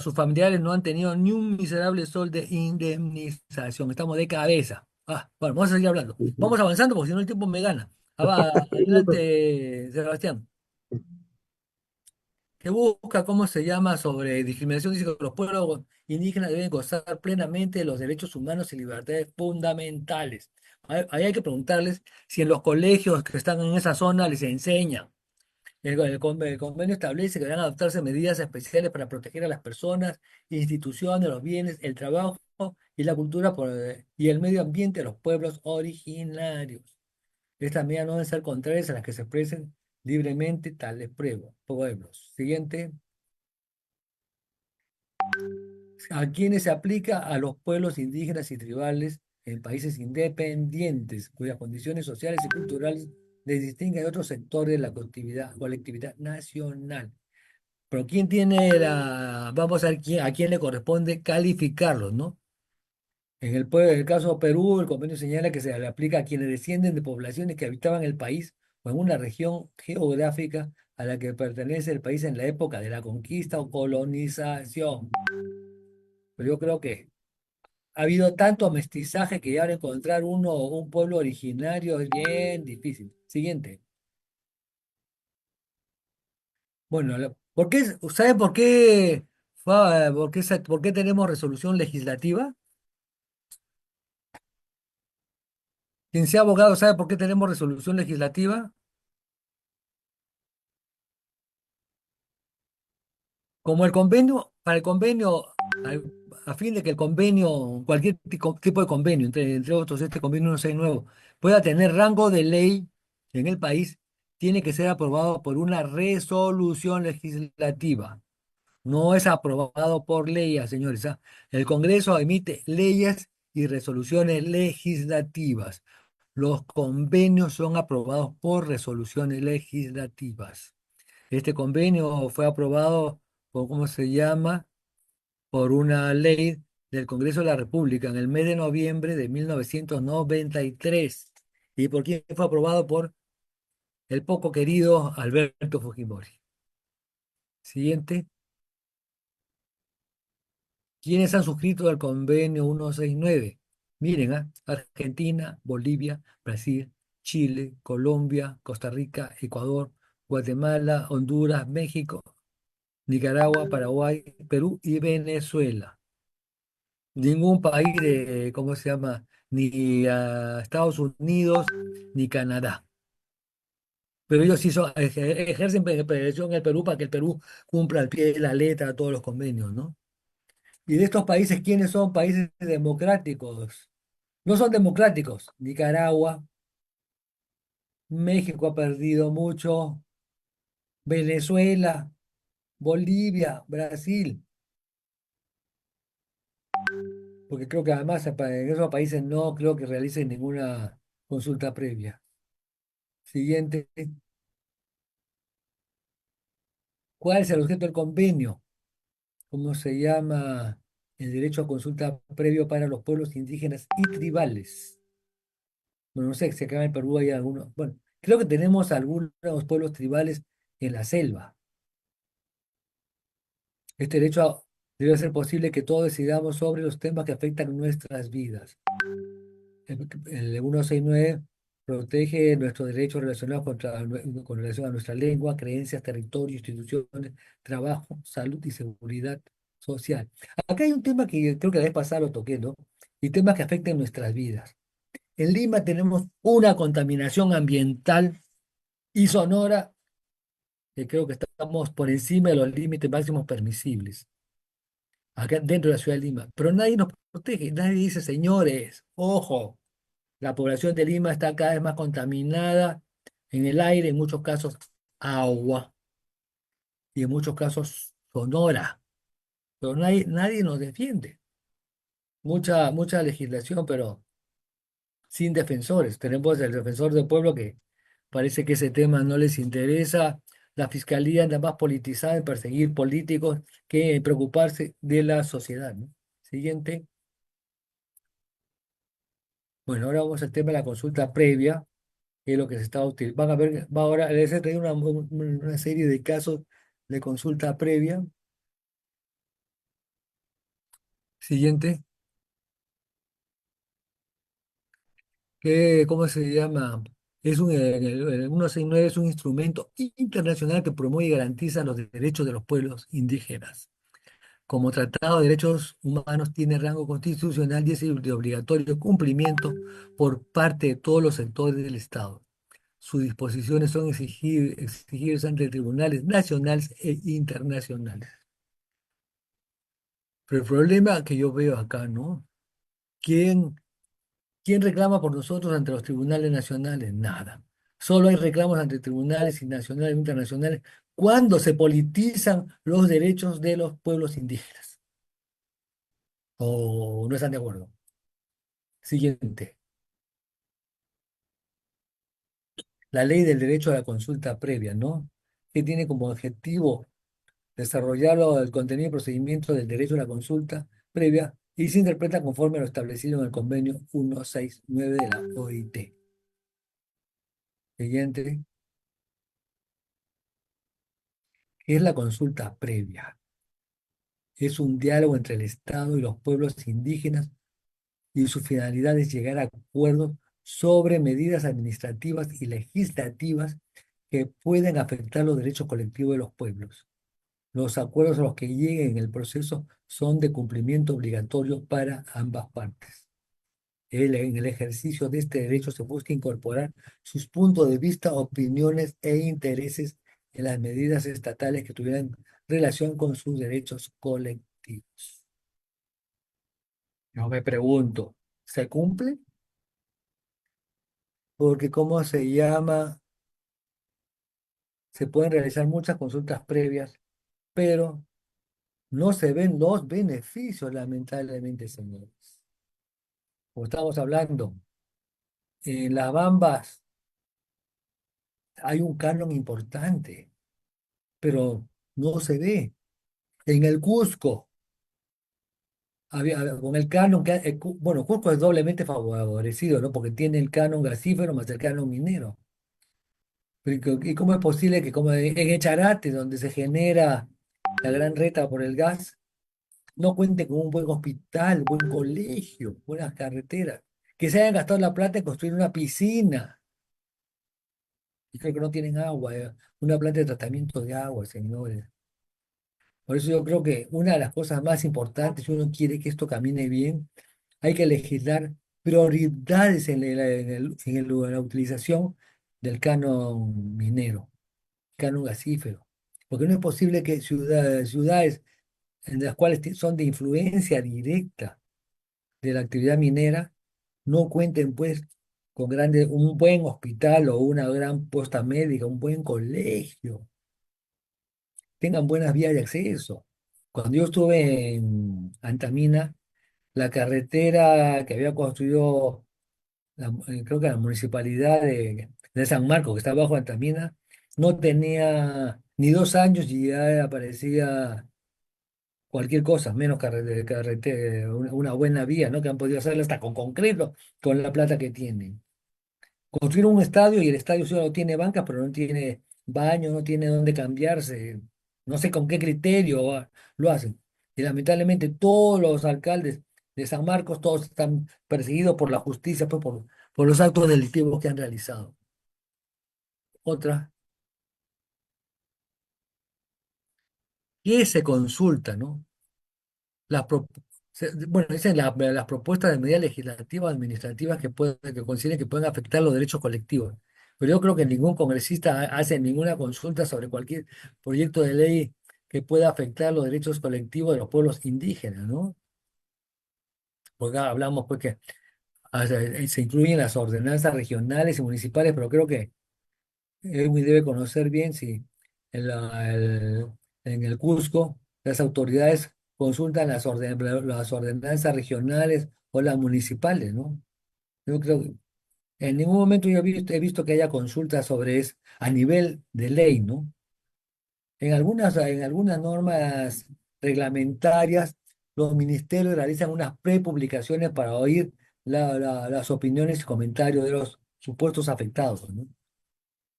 sus familiares no han tenido ni un miserable sol de indemnización. Estamos de cabeza. Bueno, vamos a seguir hablando. Ujú. Vamos avanzando porque si no el tiempo me gana. Adelante, Sebastián. Que busca, ¿cómo se llama?, sobre discriminación, dice que los pueblos indígenas deben gozar plenamente de los derechos humanos y libertades fundamentales. Ahí hay que preguntarles si en los colegios que están en esa zona les enseñan. El convenio establece que deben adoptarse medidas especiales para proteger a las personas, instituciones, los bienes, el trabajo y la cultura y el medio ambiente de los pueblos originarios. Estas medidas no deben ser contrarias a las que se expresen libremente tales pueblos. Siguiente. A quienes se aplica a los pueblos indígenas y tribales en países independientes, cuyas condiciones sociales y culturales les distinguen de otros sectores de la colectividad nacional. Pero ¿quién tiene vamos a ver a quién le corresponde calificarlos, ¿no? En el caso de Perú, el convenio señala que se le aplica a quienes descienden de poblaciones que habitaban el país o en una región geográfica a la que pertenece el país en la época de la conquista o colonización. Pero yo creo que ha habido tanto mestizaje que ya ahora encontrar un pueblo originario es bien difícil. Siguiente. Bueno, ¿sabe por qué tenemos resolución legislativa? Quien sea abogado, ¿sabe por qué tenemos resolución legislativa? Como el convenio, para el convenio, a fin de que el convenio, cualquier tipo de convenio, entre otros este convenio no sea nuevo, pueda tener rango de ley en el país, tiene que ser aprobado por una resolución legislativa. No es aprobado por ley, señores. El Congreso emite leyes y resoluciones legislativas. Los convenios son aprobados por resoluciones legislativas. Este convenio fue aprobado por, ¿cómo se llama?, por una ley del Congreso de la República en el mes de noviembre de 1993. ¿Y por quién fue aprobado? Por el poco querido Alberto Fujimori. Siguiente. ¿Quiénes han suscrito al convenio 169? Miren, Argentina, Bolivia, Brasil, Chile, Colombia, Costa Rica, Ecuador, Guatemala, Honduras, México, Nicaragua, Paraguay, Perú y Venezuela. Ningún país de, ¿cómo se llama? Ni Estados Unidos ni Canadá. Pero ellos sí ejercen presión en el Perú para que el Perú cumpla al pie de la letra todos los convenios, ¿no? Y de estos países, ¿quiénes son países democráticos? No son democráticos. Nicaragua, México ha perdido mucho, Venezuela, Bolivia, Brasil, porque creo que además en esos países no creo que realicen ninguna consulta previa. Siguiente, ¿cuál es el objeto del convenio? ¿Cómo se llama el derecho a consulta previo para los pueblos indígenas y tribales? Bueno, no sé si acá en el Perú hay algunos. Bueno, creo que tenemos algunos pueblos tribales en la selva. Este debe ser posible que todos decidamos sobre los temas que afectan nuestras vidas. El 169 protege nuestros derechos relacionados con relación a nuestra lengua, creencias, territorio, instituciones, trabajo, salud y seguridad social. Acá hay un tema que creo que la vez pasada lo toqué, ¿no? Y temas que afectan nuestras vidas. En Lima tenemos una contaminación ambiental y sonora que creo que estamos por encima de los límites máximos permisibles, acá dentro de la ciudad de Lima. Pero nadie nos protege, nadie dice, señores, ojo, la población de Lima está cada vez más contaminada en el aire, en muchos casos agua y en muchos casos sonora. Pero nadie nos defiende. Mucha legislación, pero sin defensores. Tenemos el defensor del pueblo que parece que ese tema no les interesa. La fiscalía anda más politizada en perseguir políticos que en preocuparse de la sociedad, ¿no? Siguiente. Bueno, ahora vamos al tema de la consulta previa, que es lo que se está utilizando. Van a ver, va ahora, les he traído una serie de casos de consulta previa. Siguiente. ¿Cómo se llama? El 169 es un instrumento internacional que promueve y garantiza los derechos de los pueblos indígenas. Como Tratado de Derechos Humanos tiene rango constitucional y es de obligatorio cumplimiento por parte de todos los sectores del Estado. Sus disposiciones son exigibles ante tribunales nacionales e internacionales. Pero el problema que yo veo acá, ¿no? ¿Quién, quién reclama por nosotros ante los tribunales nacionales? Nada. Solo hay reclamos ante tribunales nacionales e internacionales cuando se politizan los derechos de los pueblos indígenas. ¿O no están de acuerdo? Siguiente. La ley del derecho a la consulta previa, ¿no? Que tiene como objetivo desarrollarlo el contenido y procedimiento del derecho a la consulta previa y se interpreta conforme a lo establecido en el convenio 169 de la OIT. Siguiente, ¿qué es la consulta previa? Es un diálogo entre el Estado y los pueblos indígenas y su finalidad es llegar a acuerdos sobre medidas administrativas y legislativas que pueden afectar los derechos colectivos de los pueblos. Los acuerdos a los que lleguen en el proceso son de cumplimiento obligatorio para ambas partes. En el ejercicio de este derecho se busca incorporar sus puntos de vista, opiniones e intereses en las medidas estatales que tuvieran relación con sus derechos colectivos. Yo me pregunto, ¿se cumple? Porque ¿cómo se llama? Se pueden realizar muchas consultas previas, pero no se ven los beneficios, lamentablemente, señores. Como estamos hablando, en las Bambas hay un canon importante, pero no se ve. En el Cusco, con el canon, bueno, Cusco es doblemente favorecido, ¿no? Porque tiene el canon gasífero más el canon minero. ¿Y cómo es posible que como en Echarate, donde se genera la gran reta por el gas, no cuente con un buen hospital, buen colegio, buenas carreteras? Que se hayan gastado la plata en construir una piscina. Y creo que no tienen agua, una planta de tratamiento de agua, señores. Por eso yo creo que una de las cosas más importantes, si uno quiere que esto camine bien, hay que legislar prioridades en la utilización del canon minero, canon gasífero. Porque no es posible que ciudades en las cuales son de influencia directa de la actividad minera no cuenten pues con un buen hospital o una gran posta médica, un buen colegio, tengan buenas vías de acceso. Cuando yo estuve en Antamina, la carretera que había construido, creo que la municipalidad de San Marcos, que está bajo Antamina, no tenía ni 2 años y ya aparecía cualquier cosa, menos una buena vía, ¿no? Que han podido hacerla hasta con concreto, con la plata que tienen. Construyeron un estadio y el estadio solo tiene bancas, pero no tiene baño, no tiene dónde cambiarse. No sé con qué criterio lo hacen. Y lamentablemente todos los alcaldes de San Marcos, todos están perseguidos por la justicia, pues, por los actos delictivos que han realizado. Otra, ¿qué se consulta, no? Las pro- bueno, dicen las propuestas de medidas legislativas administrativas que consideren que pueden afectar los derechos colectivos. Pero yo creo que ningún congresista hace ninguna consulta sobre cualquier proyecto de ley que pueda afectar los derechos colectivos de los pueblos indígenas, ¿no? Porque hablamos pues que se incluyen las ordenanzas regionales y municipales, pero creo que Edwin debe conocer bien si en el Cusco las autoridades consultan las ordenanzas regionales o las municipales, ¿no? Yo creo que en ningún momento yo he visto que haya consultas sobre eso a nivel de ley, ¿no? En algunas normas reglamentarias, los ministerios realizan unas prepublicaciones para oír las opiniones y comentarios de los supuestos afectados, ¿no?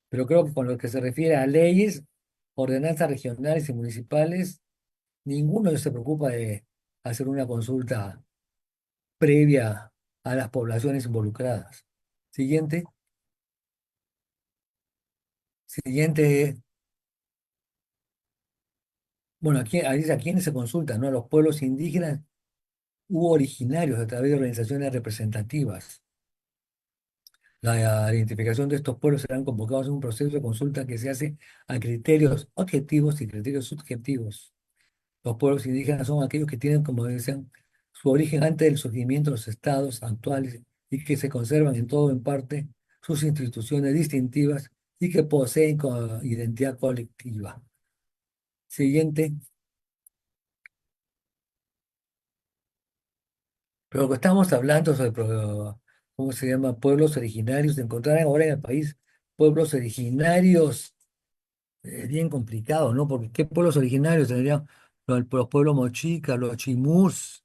Pero creo que con lo que se refiere a leyes, ordenanzas regionales y municipales, ninguno se preocupa de hacer una consulta previa a las poblaciones involucradas. Siguiente, siguiente, bueno, aquí ahí dice a quiénes se consultan, ¿no? A los pueblos indígenas u originarios a través de organizaciones representativas. La identificación de estos pueblos serán convocados en un proceso de consulta que se hace a criterios objetivos y criterios subjetivos. Los pueblos indígenas son aquellos que tienen, como decían, su origen antes del surgimiento de los estados actuales y que se conservan en todo o en parte sus instituciones distintivas y que poseen identidad colectiva. Siguiente. Pero que estamos hablando sobre, ¿cómo se llama? Pueblos originarios. Encontrar ahora en el país pueblos originarios es bien complicado, ¿no? Porque ¿qué pueblos originarios tendrían los pueblos mochicas, los chimús?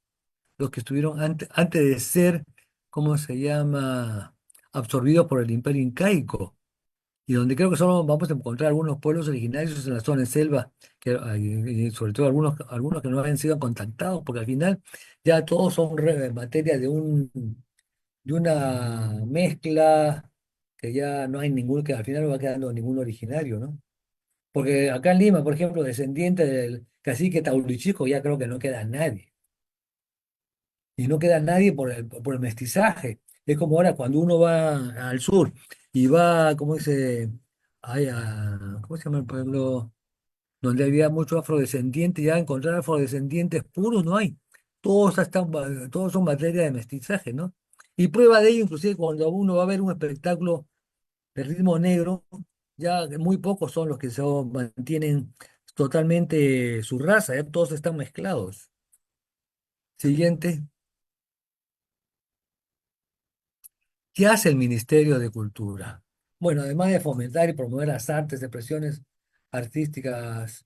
Los que estuvieron antes de ser, ¿cómo se llama?, absorbidos por el imperio incaico, y donde creo que solo vamos a encontrar algunos pueblos originarios en la zona de selva, y sobre todo algunos que no han sido contactados, porque al final ya todos son materia de una mezcla que ya no hay ningún, que al final no va quedando ningún originario, ¿no? Porque acá en Lima, por ejemplo, descendiente del cacique Taurichico, ya creo que no queda nadie. Y no queda nadie por el mestizaje. Es como ahora cuando uno va al sur y va, ¿cómo dice? ¿Cómo se llama el pueblo? Donde había muchos afrodescendientes, ya encontrar afrodescendientes puros no hay. Todos son materia de mestizaje, ¿no? Y prueba de ello, inclusive cuando uno va a ver un espectáculo de ritmo negro, ya muy pocos son los que mantienen totalmente su raza, ya todos están mezclados. Siguiente. ¿Qué hace el Ministerio de Cultura? Bueno, además de fomentar y promover las artes, expresiones artísticas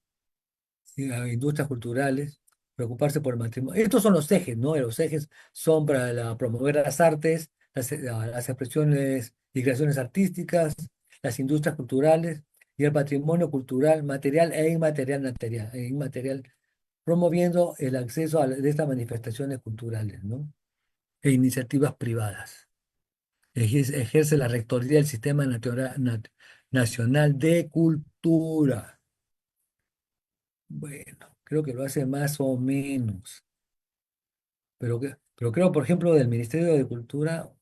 y industrias culturales, preocuparse por el matrimonio. Estos son los ejes, ¿no? Los ejes son para promover las artes, las expresiones y creaciones artísticas, las industrias culturales y el patrimonio cultural material e inmaterial, promoviendo el acceso de estas manifestaciones culturales, ¿no? E iniciativas privadas. Ejerce la rectoría del Sistema Nacional de Cultura. Bueno, creo que lo hace más o menos, pero creo, por ejemplo, del Ministerio de Cultura,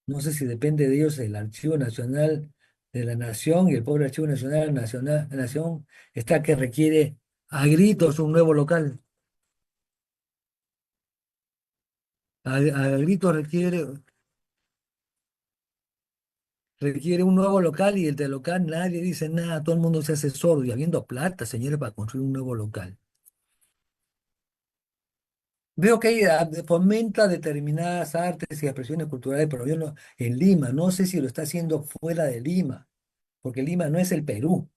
no sé si depende de ellos el Archivo Nacional de la Nación y el pobre Archivo Nación está que requiere a gritos un nuevo local. A gritos requiere un nuevo local y el del local nadie dice nada, todo el mundo se hace sordo y habiendo plata, señores, para construir un nuevo local. Veo que fomenta determinadas artes y expresiones culturales, pero yo no, en Lima, no sé si lo está haciendo fuera de Lima, porque Lima no es el Perú,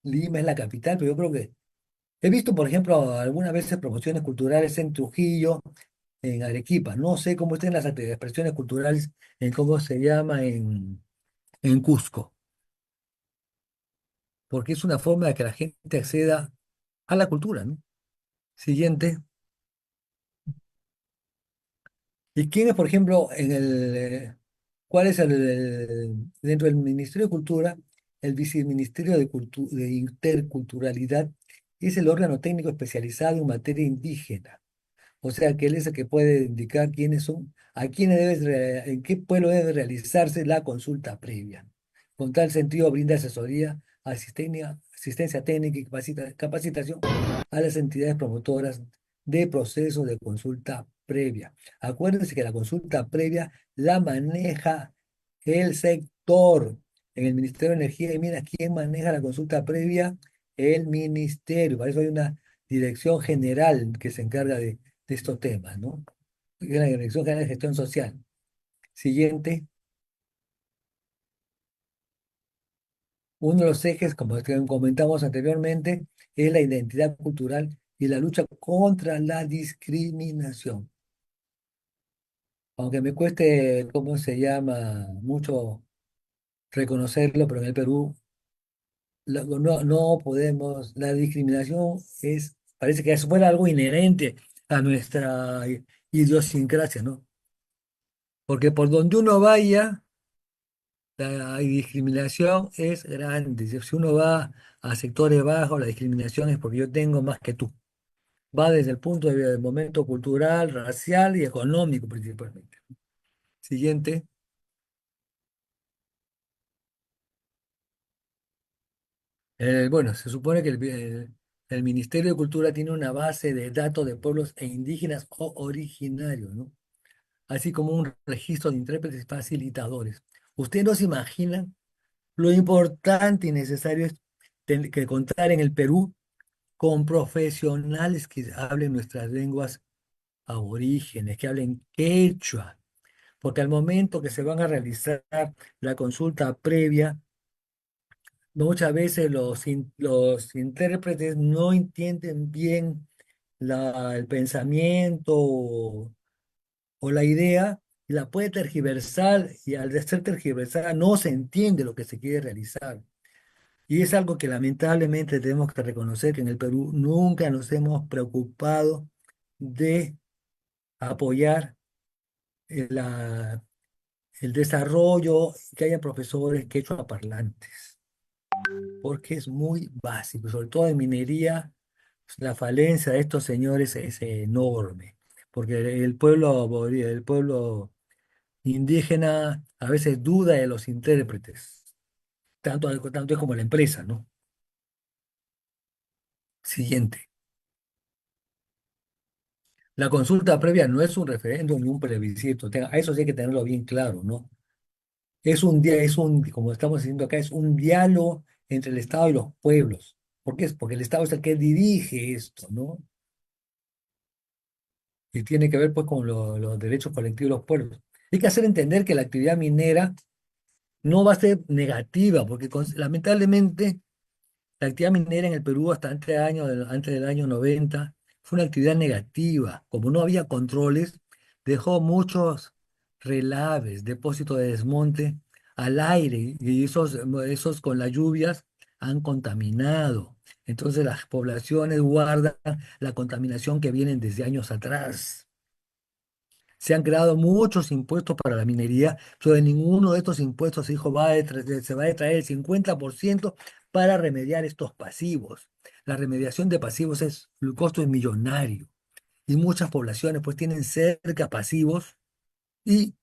Lima es la capital, pero yo creo que he visto, por ejemplo, algunas veces promociones culturales en Trujillo, en Arequipa, no sé cómo estén las expresiones culturales, en cómo se llama en Cusco, porque es una forma de que la gente acceda a la cultura, ¿no? Siguiente. ¿Y quién es, por ejemplo, cuál es dentro del Ministerio de Cultura, el Viceministerio de Interculturalidad? Es el órgano técnico especializado en materia indígena. O sea, que él es el que puede indicar quiénes son, en qué pueblo debe realizarse la consulta previa. Con tal sentido, brinda asesoría, asistencia técnica y capacitación a las entidades promotoras de procesos de consulta previa. Acuérdense que la consulta previa la maneja el sector. En el Ministerio de Energía y Minas, ¿quién maneja la consulta previa? El ministerio. Para eso hay una dirección general que se encarga de estos temas, ¿no? La Dirección General de Gestión Social. Siguiente, uno de los ejes, como comentamos anteriormente, es la identidad cultural y la lucha contra la discriminación. Aunque me cueste, ¿cómo se llama? Mucho reconocerlo, pero en el Perú no podemos, la discriminación parece que fuera algo inherente a nuestra idiosincrasia, ¿no? Porque por donde uno vaya, la discriminación es grande. Si uno va a sectores bajos, la discriminación es porque yo tengo más que tú. Va desde el punto de vista del momento cultural, racial y económico principalmente. Siguiente. Bueno, se supone que el Ministerio de Cultura tiene una base de datos de pueblos e indígenas o originarios, ¿no? Así como un registro de intérpretes y facilitadores. Ustedes no se imaginan lo importante y necesario es que contar en el Perú con profesionales que hablen nuestras lenguas aborígenes, que hablen quechua, porque al momento que se van a realizar la consulta previa, muchas veces los intérpretes no entienden bien el pensamiento o la idea y la puede tergiversar y al ser tergiversada no se entiende lo que se quiere realizar. Y es algo que lamentablemente tenemos que reconocer que en el Perú nunca nos hemos preocupado de apoyar el desarrollo, que haya profesores quechua parlantes, porque es muy básico, sobre todo en minería, pues, la falencia de estos señores es enorme, porque el pueblo indígena a veces duda de los intérpretes, tanto es como la empresa, ¿no? Siguiente. La consulta previa no es un referéndum ni un plebiscito, eso sí hay que tenerlo bien claro, ¿no? Como estamos diciendo acá, es un diálogo entre el Estado y los pueblos. ¿Por qué? Porque el Estado es el que dirige esto, ¿no? Y tiene que ver pues con los derechos colectivos de los pueblos. Hay que hacer entender que la actividad minera no va a ser negativa, porque lamentablemente la actividad minera en el Perú hasta antes del año 90 fue una actividad negativa. Como no había controles, dejó muchos relaves, depósitos de desmonte al aire y esos con las lluvias han contaminado. Entonces las poblaciones guardan la contaminación que vienen desde años atrás. Se han creado muchos impuestos para la minería, pero de ninguno de estos impuestos se va a traer el 50% para remediar estos pasivos. La remediación de pasivos el costo es millonario y muchas poblaciones pues tienen cerca pasivos y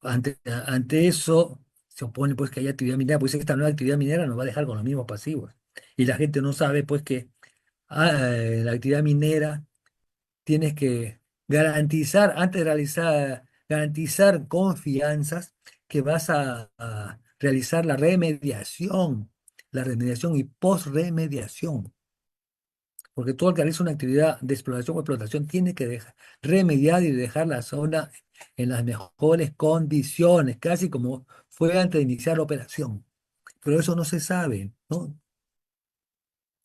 ante eso se opone pues que haya actividad minera, pues esta nueva actividad minera nos va a dejar con los mismos pasivos. Y la gente no sabe pues que la actividad minera tienes que garantizar, antes de realizar, garantizar confianzas que vas a realizar la remediación y post-remediación. Porque todo el que realiza una actividad de exploración o explotación tiene que remediar y dejar la zona en las mejores condiciones, casi como fue antes de iniciar la operación. Pero eso no se sabe, ¿no?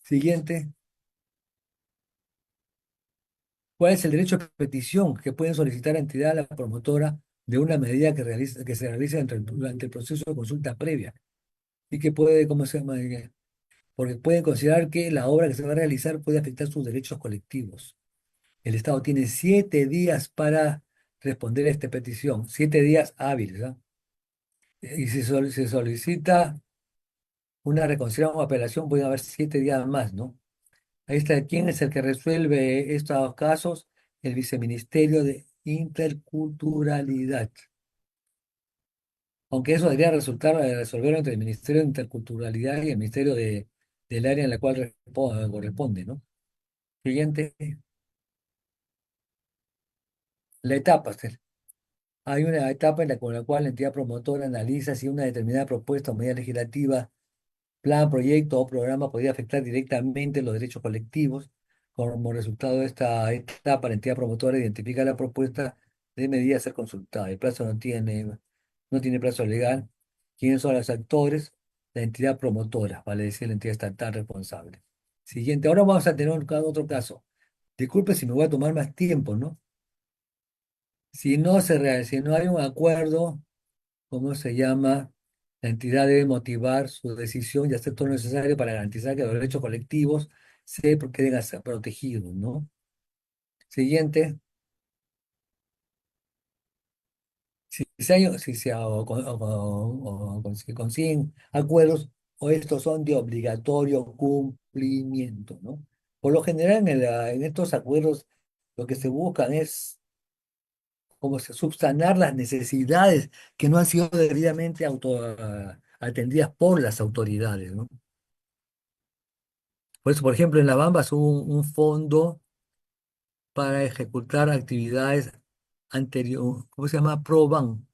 Siguiente. ¿Cuál es el derecho de petición que puede solicitar la entidad a la promotora de una medida que se realiza durante el proceso de consulta previa? Y que puede, ¿cómo se llama? Porque pueden considerar que la obra que se va a realizar puede afectar sus derechos colectivos. El Estado tiene 7 días para responder a esta petición, 7 días hábiles, ¿ah? Y si se solicita una reconsideración o apelación, pueden haber 7 días más, ¿no? Ahí está, ¿quién es el que resuelve estos casos? El Viceministerio de Interculturalidad. Aunque eso debería resolverlo entre el Ministerio de Interculturalidad y el Ministerio del área en la cual corresponde, ¿no? Siguiente, la etapa. Hay una etapa con la cual la entidad promotora analiza si una determinada propuesta o medida legislativa, plan, proyecto o programa podría afectar directamente los derechos colectivos. Como resultado de esta etapa, la entidad promotora identifica la propuesta de medida a ser consultada. El plazo no tiene plazo legal. ¿Quiénes son los actores? La entidad promotora, vale decir, la entidad estatal responsable. Siguiente, ahora vamos a tener otro caso. Disculpe si me voy a tomar más tiempo, ¿no? Si no hay un acuerdo, ¿cómo se llama? La entidad debe motivar su decisión y hacer todo lo necesario para garantizar que los derechos colectivos queden protegidos, ¿no? Siguiente, si se consiguen acuerdos o estos son de obligatorio cumplimiento, ¿no? Por lo general en estos acuerdos lo que se buscan es como subsanar las necesidades que no han sido debidamente atendidas por las autoridades, ¿no? Por eso, por ejemplo, en La Bambas hubo un fondo para ejecutar actividades anteriores, ¿cómo se llama? ProBan.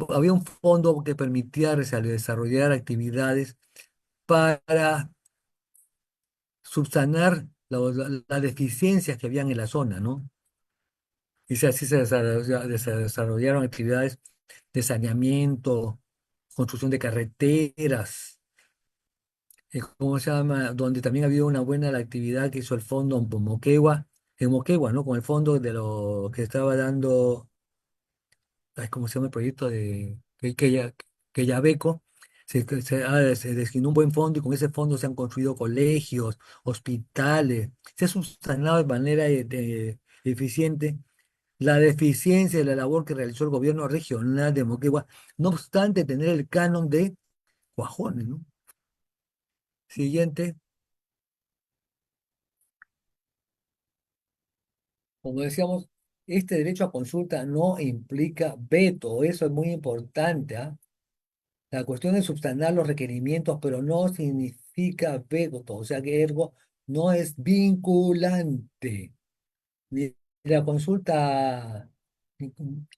Había un fondo que permitía desarrollar actividades para subsanar las deficiencias que habían en la zona, ¿no? Así se desarrollaron actividades de saneamiento, construcción de carreteras, ¿cómo se llama? Donde también había una buena la actividad que hizo el fondo en Moquegua, ¿no? Con el fondo de lo que estaba dando, ay, ¿cómo se llama el proyecto que Yabeco? Se destinó un buen fondo y con ese fondo se han construido colegios, hospitales, se ha subsanado de manera eficiente la deficiencia de la labor que realizó el gobierno regional de Moquegua, no obstante tener el canon de Cuajones, ¿no? Siguiente. Como decíamos, este derecho a consulta no implica veto, eso es muy importante, ¿ah? La cuestión es subsanar los requerimientos, pero no significa veto, o sea que ergo no es vinculante. Ni La consulta,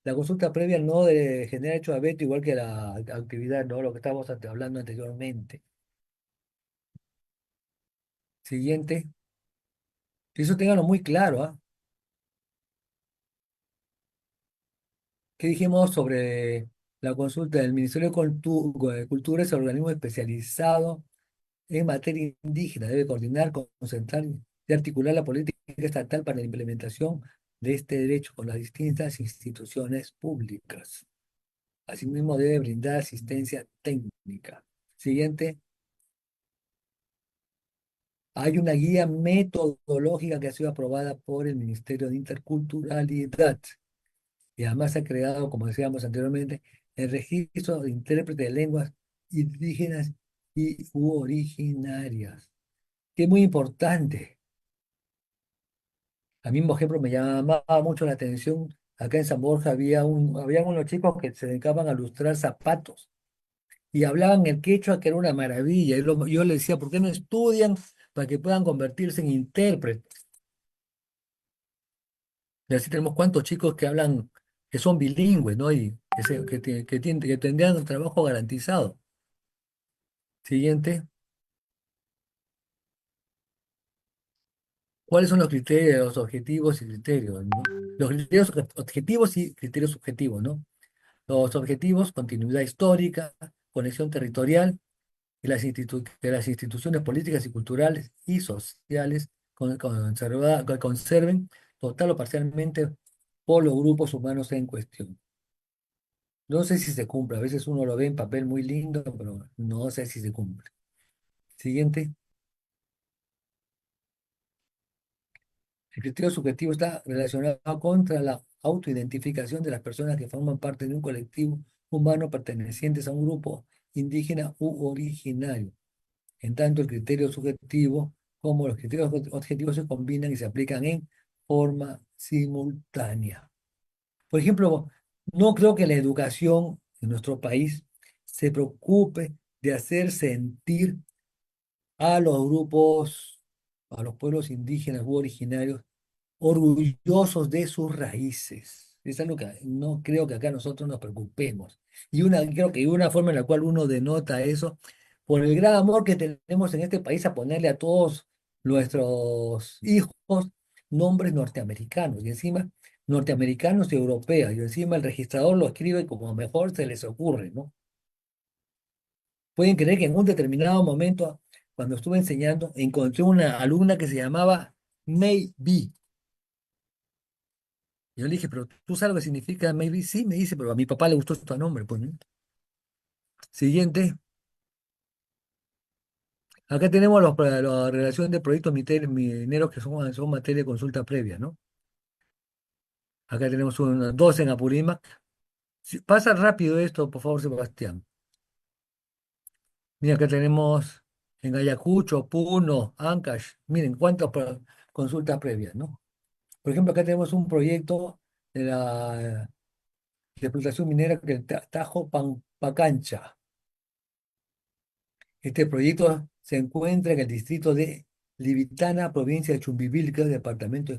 la consulta previa no genera hecho de veto, igual que la actividad, ¿no? Lo que estábamos hablando anteriormente. Siguiente. Eso ténganlo muy claro, ¿ah? ¿Qué dijimos sobre la consulta del Ministerio de Cultura? Es el organismo especializado en materia indígena. Debe coordinar, concentrar y articular la política estatal para la implementación de este derecho con las distintas instituciones públicas. Asimismo, debe brindar asistencia técnica. Siguiente. Hay una guía metodológica que ha sido aprobada por el Ministerio de Interculturalidad y además ha creado, como decíamos anteriormente, el registro de intérpretes de lenguas indígenas y u originarias, que es muy importante. A mí, por ejemplo, me llamaba mucho la atención, acá en San Borja había unos chicos que se dedicaban a lustrar zapatos y hablaban el quechua, que era una maravilla. Yo les decía, ¿por qué no estudian para que puedan convertirse en intérpretes? Y así tenemos cuantos chicos que hablan, que son bilingües, ¿no? Y que tendrían un trabajo garantizado. Siguiente. ¿Cuáles son los criterios objetivos y criterios, ¿no? Los criterios objetivos y criterios subjetivos, ¿no? Los objetivos, continuidad histórica, conexión territorial, y que las instituciones políticas y culturales y sociales que conserven total o parcialmente por los grupos humanos en cuestión. No sé si se cumple, a veces uno lo ve en papel muy lindo, pero no sé si se cumple. Siguiente. El criterio subjetivo está relacionado contra la autoidentificación de las personas que forman parte de un colectivo humano pertenecientes a un grupo indígena u originario. En tanto, el criterio subjetivo como los criterios objetivos se combinan y se aplican en forma simultánea. Por ejemplo, no creo que la educación en nuestro país se preocupe de hacer sentir a los grupos, a los pueblos indígenas u originarios, orgullosos de sus raíces. Es algo que no creo que acá nosotros nos preocupemos. Creo que una forma en la cual uno denota eso, por el gran amor que tenemos en este país a ponerle a todos nuestros hijos nombres norteamericanos, y encima norteamericanos y europeos, y encima el registrador lo escribe como mejor se les ocurre, ¿no? Pueden creer que en un determinado momento, cuando estuve enseñando, encontré una alumna que se llamaba Maybe. Yo le dije, pero ¿tú sabes lo que significa maybe? Sí, me dice, pero a mi papá le gustó tu nombre, pues, ¿no? Siguiente. Acá tenemos la relación de proyectos mineros que son materia de consulta previa, ¿no? Acá tenemos dos en Apurímac. Pasa rápido esto, por favor, Sebastián. Mira, acá tenemos en Ayacucho, Puno, Ancash. Miren, cuántas consultas previas, ¿no? Por ejemplo, acá tenemos un proyecto de la de explotación minera que es el Tajo Pacancha. Este proyecto se encuentra en el distrito de Libitana, provincia de Chumbivilca, departamento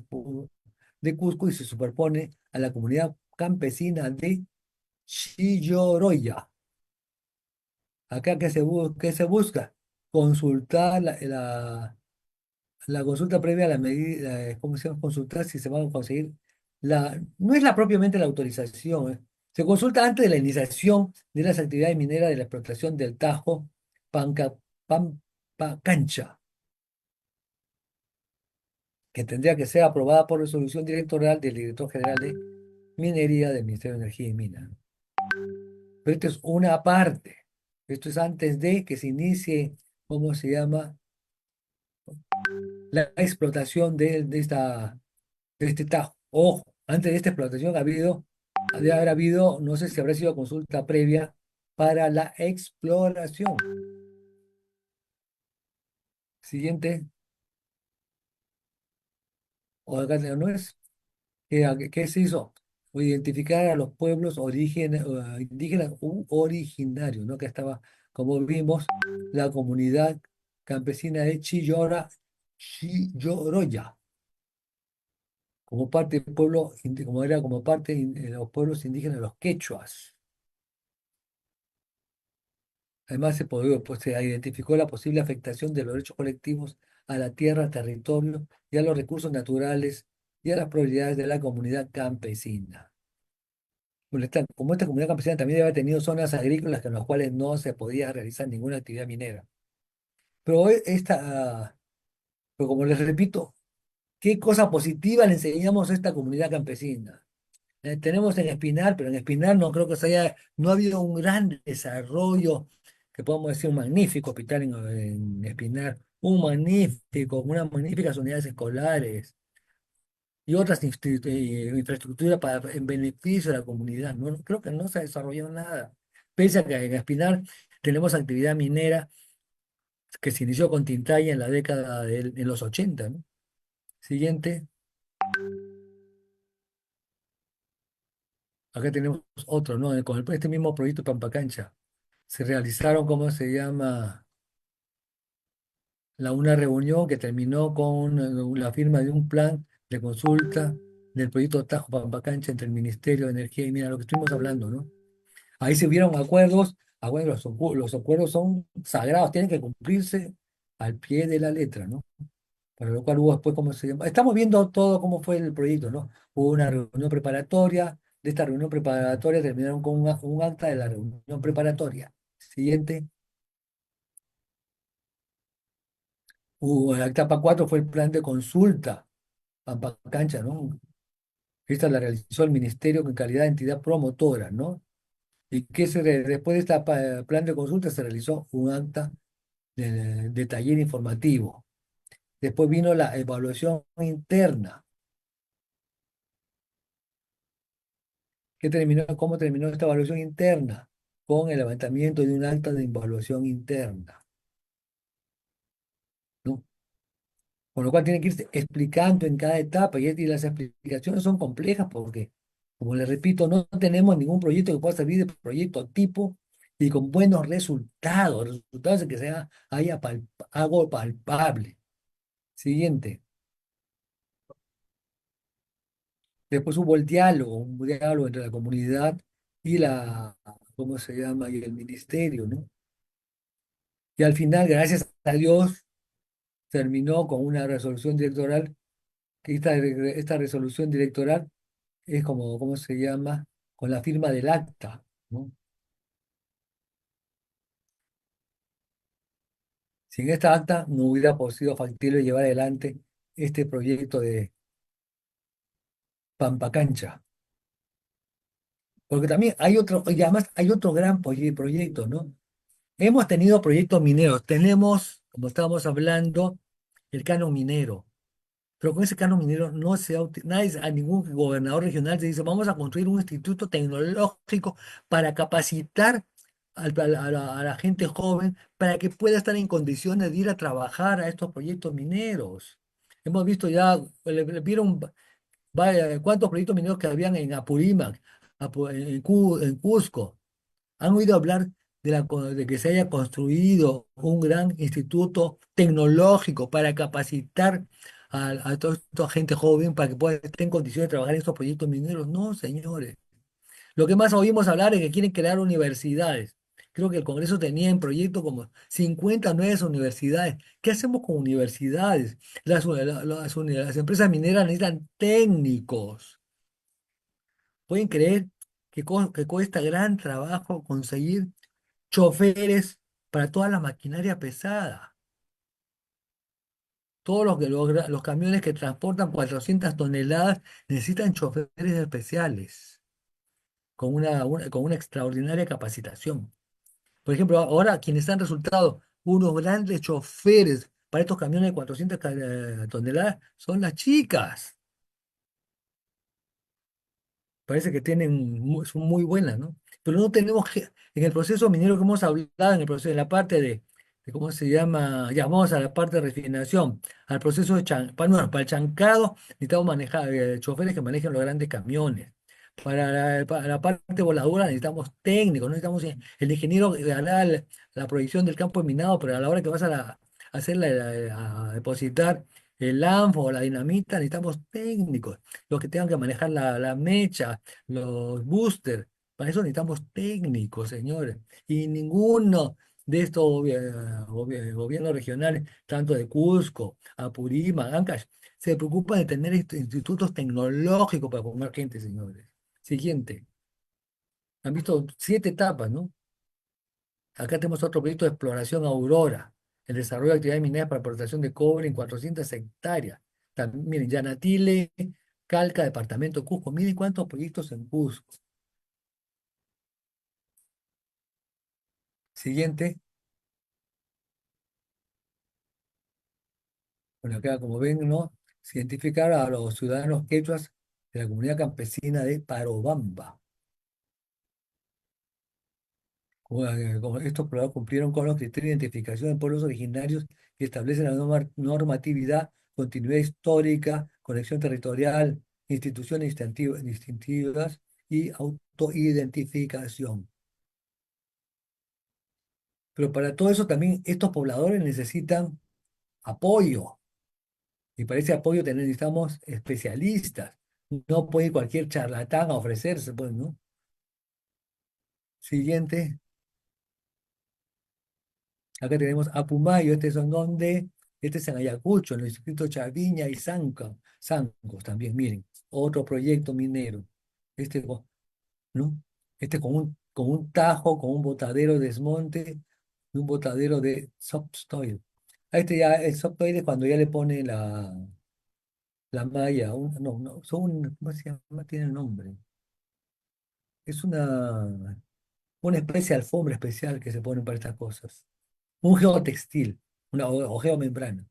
de Cusco, y se superpone a la comunidad campesina de Chilloroya. Acá, ¿qué se busca? Consultar la consulta previa a la medida, ¿cómo se llama? Consultar si se van a conseguir no es propiamente la autorización, ¿eh? Se consulta antes de la iniciación de las actividades mineras de la explotación del Tajo Panca, Pampacancha, que tendría que ser aprobada por resolución directorial del director general de Minería del Ministerio de Energía y Minas. Pero esto es una parte. Esto es antes de que se inicie, ¿cómo se llama? La explotación de este Tajo. Ojo, antes de esta explotación debe haber habido, no sé si habrá sido consulta previa para la exploración. Siguiente, o acá no es. ¿Qué se hizo? Identificar a los pueblos indígenas u originarios, ¿no? Que estaba, como vimos, la comunidad campesina de Chilloroya, como parte del pueblo, como era como parte de los pueblos indígenas, los quechuas. Además, se identificó la posible afectación de los derechos colectivos a la tierra, territorio y a los recursos naturales y a las prioridades de la comunidad campesina. Bueno, como esta comunidad campesina también debe haber tenido zonas agrícolas en las cuales no se podía realizar ninguna actividad minera. Pero pero como les repito, ¿qué cosa positiva le enseñamos a esta comunidad campesina? Tenemos en Espinar, pero en Espinar no creo que no ha habido un gran desarrollo, que podamos decir un magnífico hospital en Espinar, unas magníficas unidades escolares y otras infraestructuras en beneficio de la comunidad. No, creo que no se ha desarrollado nada. Pese a que en Espinar tenemos actividad minera que se inició con Tintaya en la en los 80, ¿no? Siguiente, acá tenemos otro, ¿no? Este mismo proyecto Pampacancha. Se realizaron, ¿cómo se llama? Una reunión que terminó con la firma de un plan de consulta del proyecto Tajo Pampacancha entre el Ministerio de Energía y Minas, lo que estuvimos hablando, ¿no? Ahí se hubieron acuerdos, los acuerdos son sagrados, tienen que cumplirse al pie de la letra, ¿no? Para lo cual hubo después, ¿cómo se llama? Estamos viendo todo cómo fue el proyecto, ¿no? Hubo una reunión preparatoria, de esta reunión preparatoria terminaron con un acta de la reunión preparatoria. Siguiente. La etapa 4 fue el plan de consulta, Pampa Cancha, ¿no? Esta la realizó el Ministerio en calidad de entidad promotora, ¿no? Y después de este plan de consulta se realizó un acta de taller informativo. Después vino la evaluación interna. ¿Cómo terminó esta evaluación interna? Con el levantamiento de un acta de evaluación interna, ¿no? Con lo cual tiene que irse explicando en cada etapa y las explicaciones son complejas porque, como les repito, no tenemos ningún proyecto que pueda servir de proyecto tipo y con buenos resultados de que algo palpable. Siguiente. Después hubo el diálogo, un diálogo entre la comunidad y ¿cómo se llama? Y el ministerio, ¿no? Y al final, gracias a Dios, terminó con una resolución directoral, que esta resolución directoral es como, ¿cómo se llama? Con la firma del acta, ¿no? Sin esta acta no hubiera sido factible llevar adelante este proyecto de Pampacancha. Porque también y además hay otro gran proyecto, ¿no? Hemos tenido proyectos mineros, tenemos, como estábamos hablando, el canon minero. Pero con ese canon minero no nadie, a ningún gobernador regional se dice, vamos a construir un instituto tecnológico para capacitar a la gente joven para que pueda estar en condiciones de ir a trabajar a estos proyectos mineros. Hemos visto ya, vieron vaya, cuántos proyectos mineros que habían en Apurímac, en Cusco. ¿Han oído hablar de que se haya construido un gran instituto tecnológico para capacitar a toda esta gente joven para que pueda estar en condiciones de trabajar en estos proyectos mineros? No, señores. Lo que más oímos hablar es que quieren crear universidades. Creo que el Congreso tenía en proyecto como 50 nuevas universidades. ¿Qué hacemos con universidades? Las empresas mineras necesitan técnicos. ¿Pueden creer que cuesta gran trabajo conseguir choferes para toda la maquinaria pesada? Todos los camiones que transportan 400 toneladas necesitan choferes especiales con una extraordinaria capacitación. Por ejemplo, ahora quienes han resultado unos grandes choferes para estos camiones de 400 toneladas son las chicas. Parece que son muy buenas, ¿no? Pero no tenemos en el proceso minero que hemos hablado, en la parte ¿cómo se llama? Ya vamos a la parte de refinación, al proceso bueno, para el chancado necesitamos choferes que manejen los grandes camiones. Para la parte voladora necesitamos técnicos, no necesitamos el ingeniero que hará la proyección del campo minado, pero a la hora que vas a hacer a depositar el ANFO o la dinamita, necesitamos técnicos los que tengan que manejar la mecha, los boosters. Para eso necesitamos técnicos, señores. Y ninguno de estos gobiernos regionales, tanto de Cusco, Apurímac, Ancash, se preocupa de tener institutos tecnológicos para formar gente, señores. Siguiente. Han visto 7 etapas, ¿no? Acá tenemos otro proyecto de exploración Aurora, el desarrollo de actividades mineras para exportación de cobre en 400 hectáreas. También, miren, Yanatile, Calca, departamento Cusco. Miren cuántos proyectos en Cusco. Siguiente. Bueno, acá como ven, ¿no? Se identificar a los ciudadanos quechuas de la comunidad campesina de Parobamba. Como estos poblados cumplieron con los criterios de identificación de pueblos originarios y establecen la normatividad, continuidad histórica, conexión territorial, instituciones distintivas y autoidentificación. Pero para todo eso también estos pobladores necesitan apoyo. Y para ese apoyo necesitamos especialistas. No puede cualquier charlatán a ofrecerse, pues, ¿no? Siguiente. Acá tenemos Apumayo, este son donde, este es en Ayacucho, en el distrito Chaviña y Sancos también, miren, otro proyecto minero. Este, ¿no? Este con un tajo, con un botadero de desmonte y un botadero de subsoil. A este ya, el subsoil es cuando ya le pone la malla, no, no, ¿cómo se llama? Tiene el nombre. Es una especie de alfombra especial que se pone para estas cosas. Un geotextil, o geomembrana.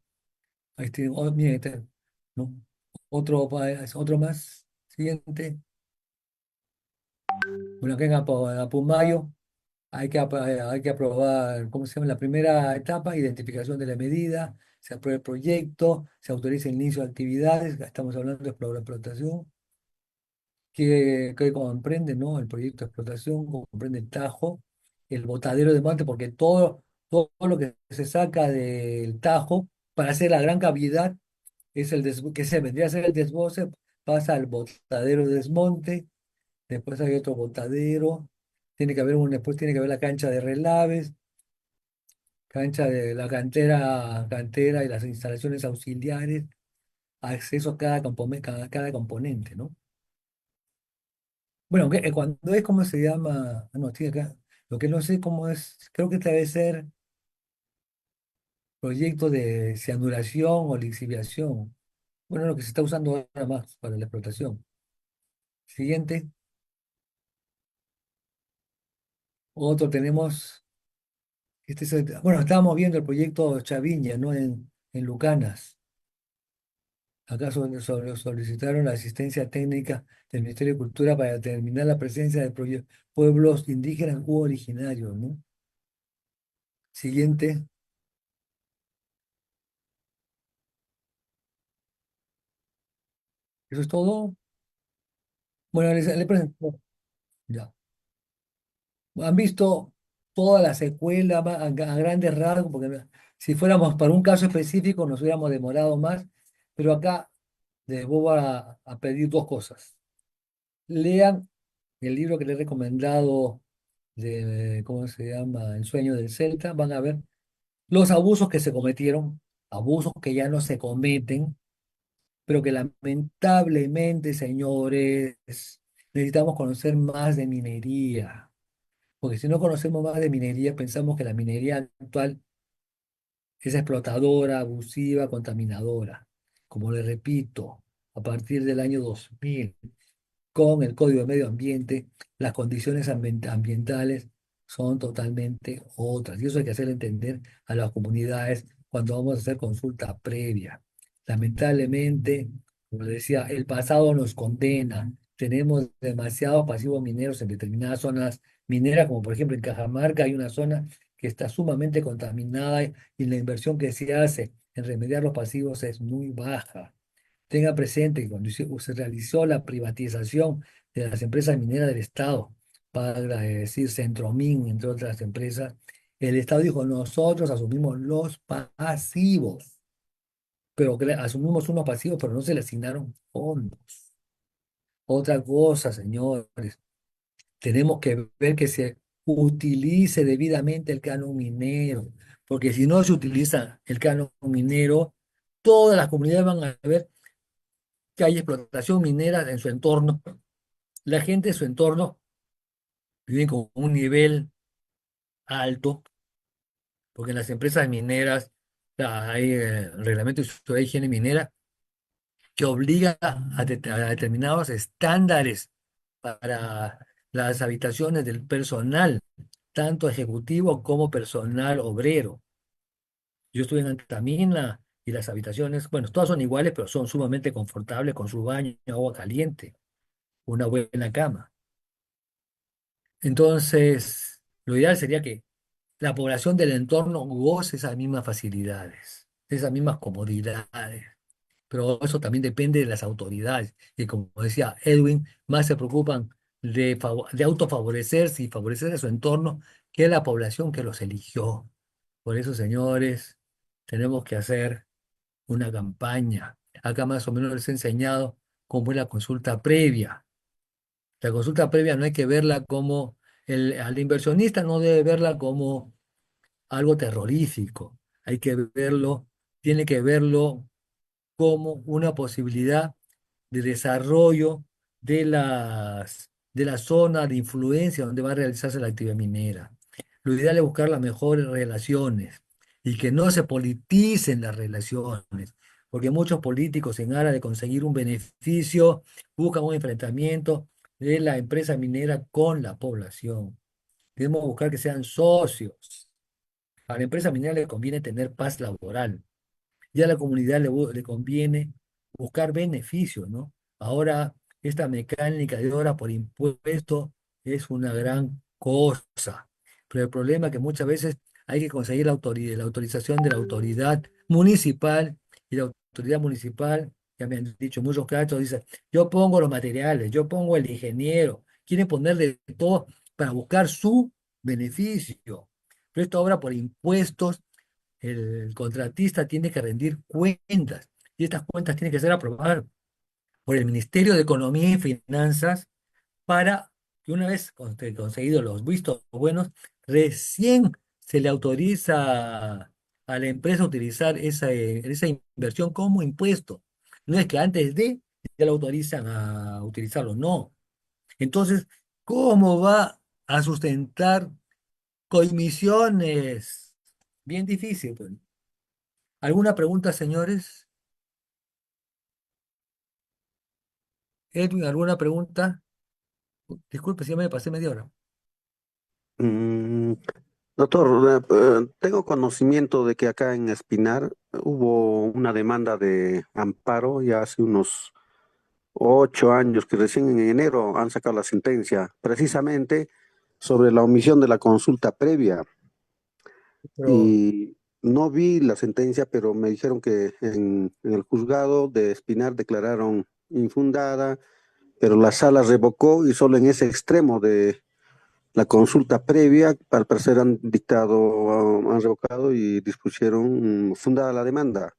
Ahí tiene, miren, ¿no? Otro más. Siguiente. Bueno, acá en Apumayo hay que aprobar, ¿cómo se llama? La primera etapa, identificación de la medida, se aprueba el proyecto, se autoriza el inicio de actividades, estamos hablando de explotación, que comprende, ¿no? El proyecto de explotación, comprende el Tajo, el botadero de mate, porque todo lo que se saca del Tajo para hacer la gran cavidad que se vendría a ser el desboce, pasa al botadero de desmonte, después hay otro botadero, después tiene que haber la cancha de relaves, cancha de la cantera y las instalaciones auxiliares, acceso a cada componente, ¿no? Bueno, cuando es, ¿cómo se llama? No, tiene acá. Lo que no sé cómo es, creo que debe ser proyecto de cianuración o lixiviación. Bueno, lo que se está usando ahora más para la explotación. Siguiente. Otro tenemos, bueno, estábamos viendo el proyecto Chaviña, ¿no? En Lucanas. Acá solicitaron la asistencia técnica del Ministerio de Cultura para determinar la presencia de pueblos indígenas u originarios, ¿no? Siguiente. ¿Eso es todo? Bueno, le presento. Ya. Han visto toda la secuela a grandes rasgos, porque si fuéramos para un caso específico nos hubiéramos demorado más, pero acá les voy a pedir dos cosas. Lean el libro que les he recomendado de, ¿cómo se llama? El sueño del Celta. Van a ver los abusos que se cometieron, abusos que ya no se cometen, pero que lamentablemente, señores, necesitamos conocer más de minería. Porque si no conocemos más de minería, pensamos que la minería actual es explotadora, abusiva, contaminadora. Como le repito, a partir del año 2000 con el Código de Medio Ambiente, las condiciones ambientales son totalmente otras. Y eso hay que hacer entender a las comunidades cuando vamos a hacer consulta previa. Lamentablemente, como le decía, el pasado nos condena. Tenemos demasiados pasivos mineros en determinadas zonas mineras, como por ejemplo en Cajamarca hay una zona que está sumamente contaminada y la inversión que se hace en remediar los pasivos es muy baja. Tenga presente que cuando se realizó la privatización de las empresas mineras del Estado, para decir Centromin, entre otras empresas, el Estado dijo, nosotros asumimos los pasivos, pero asumimos unos pasivos, pero no se le asignaron fondos. Otra cosa, señores, tenemos que ver que se utilice debidamente el canon minero, porque si no se utiliza el canon minero, todas las comunidades van a ver que hay explotación minera en su entorno. La gente de su entorno vive con un nivel alto, porque en las empresas mineras hay reglamento de higiene minera que obliga a determinados estándares para las habitaciones del personal, tanto ejecutivo como personal obrero. Yo estuve en Antamina y las habitaciones, bueno, todas son iguales, pero son sumamente confortables con su baño, agua caliente, una buena cama. Entonces, lo ideal sería que la población del entorno goce esas mismas facilidades, esas mismas comodidades. Pero eso también depende de las autoridades. Y como decía Edwin, más se preocupan de autofavorecerse y favorecer a su entorno que la población que los eligió. Por eso, señores, tenemos que hacer una campaña. Acá más o menos les he enseñado cómo es la consulta previa. La consulta previa no hay que verla como, al inversionista no debe verla como algo terrorífico. Hay que verlo, tiene que verlo como una posibilidad de desarrollo de la zona de influencia donde va a realizarse la actividad minera. Lo ideal es buscar las mejores relaciones y que no se politicen las relaciones, porque muchos políticos en aras de conseguir un beneficio buscan un enfrentamiento de la empresa minera con la población. Debemos buscar que sean socios. A la empresa minera le conviene tener paz laboral y a la comunidad le conviene buscar beneficios, ¿no? Ahora, esta mecánica de hora por impuesto es una gran cosa, pero el problema es que muchas veces hay que conseguir la autorización de la autoridad municipal y la autoridad municipal, ya me han dicho en muchos casos, dice, yo pongo los materiales, yo pongo el ingeniero, quieren ponerle todo para buscar su beneficio. Pero esto ahora por impuestos el contratista tiene que rendir cuentas y estas cuentas tienen que ser aprobadas por el Ministerio de Economía y Finanzas para que una vez conseguidos los vistos buenos, recién se le autoriza a la empresa utilizar esa inversión como impuesto. No es que antes de ya lo autorizan a utilizarlo, no. Entonces, ¿cómo va a sustentar comisiones? Bien difícil, pues. ¿Alguna pregunta, señores? Edwin, ¿alguna pregunta? Disculpe si ya me pasé media hora. Mm, doctor, tengo conocimiento de que acá en Espinar hubo una demanda de amparo ya hace unos 8 años, que recién en enero han sacado la sentencia, precisamente sobre la omisión de la consulta previa. Pero Y no vi la sentencia, pero me dijeron que en el juzgado de Espinar declararon infundada, pero la sala revocó y solo en ese extremo de la consulta previa, al parecer han dictado, han revocado y dispusieron fundada la demanda.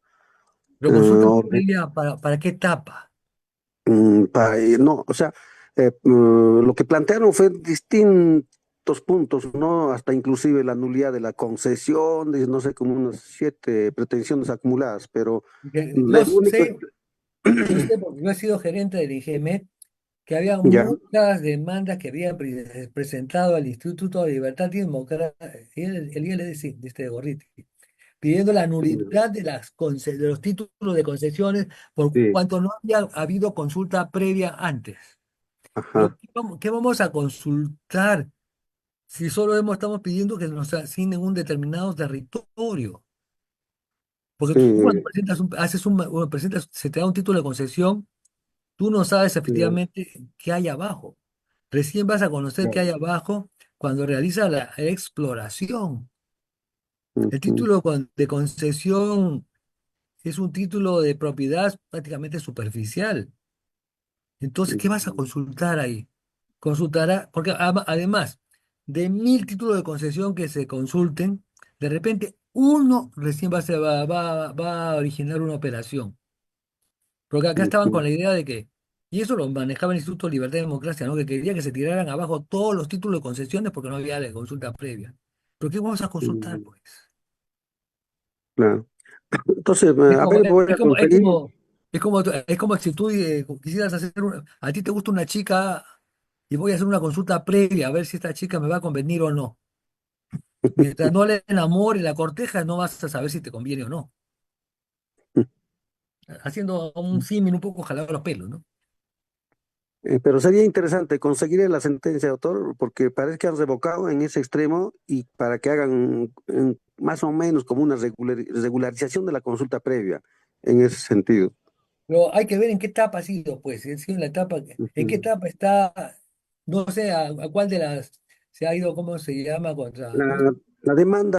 consulta Orden. previa, ¿para qué etapa? No, o sea, lo que plantearon fue distintos puntos, ¿no? Hasta inclusive la nulidad de la concesión, de no sé, como unas 7 pretensiones acumuladas, pero Yo el único... sé, yo sé porque yo he sido gerente del IGEMET, que había Ya, muchas demandas que habían presentado al Instituto de Libertad y Democracia, el ILDC, de este Gorriti, pidiendo la nulidad de los títulos de concesiones por sí, cuanto no había habido consulta previa antes. Pero ajá, ¿qué vamos a consultar si solo estamos pidiendo que nos asignen un determinado territorio? Porque tú cuando sí, presentas se te da un título de concesión, tú no sabes sí, efectivamente qué hay abajo. Recién vas a conocer qué claro, hay abajo cuando realizas la exploración. El ujú, título de concesión es un título de propiedad prácticamente superficial. Entonces, ¿qué vas a ujú, consultar ahí? Porque además de 1000 títulos de concesión que se consulten, de repente uno recién va a originar una operación. Porque acá estaban con ujú, la idea de que, y eso lo manejaba el Instituto de Libertad y Democracia, ¿no? Que quería que se tiraran abajo todos los títulos de concesiones porque no había la consulta previa. ¿Pero qué vamos a consultar, ujú, pues? claro. Entonces, Es a como, ver, es voy es a como, es conseguir. como, es como si tú quisieras a ti te gusta una chica y voy a hacer una consulta previa a ver si esta chica me va a convenir o no. Mientras no le enamore, la corteja, no vas a saber si te conviene o no. haciendo un símil un poco jalado los pelos, ¿no? Pero sería interesante conseguir la sentencia, doctor, porque parece que han revocado en ese extremo y para que hagan más o menos como una regularización de la consulta previa en ese sentido. Pero hay que ver en qué etapa ha sido, pues, es decir, en la etapa, en qué Ujú. etapa está, no sé a cuál de las se ha ido, ¿cómo se llama? Contra, ¿cómo La, la demanda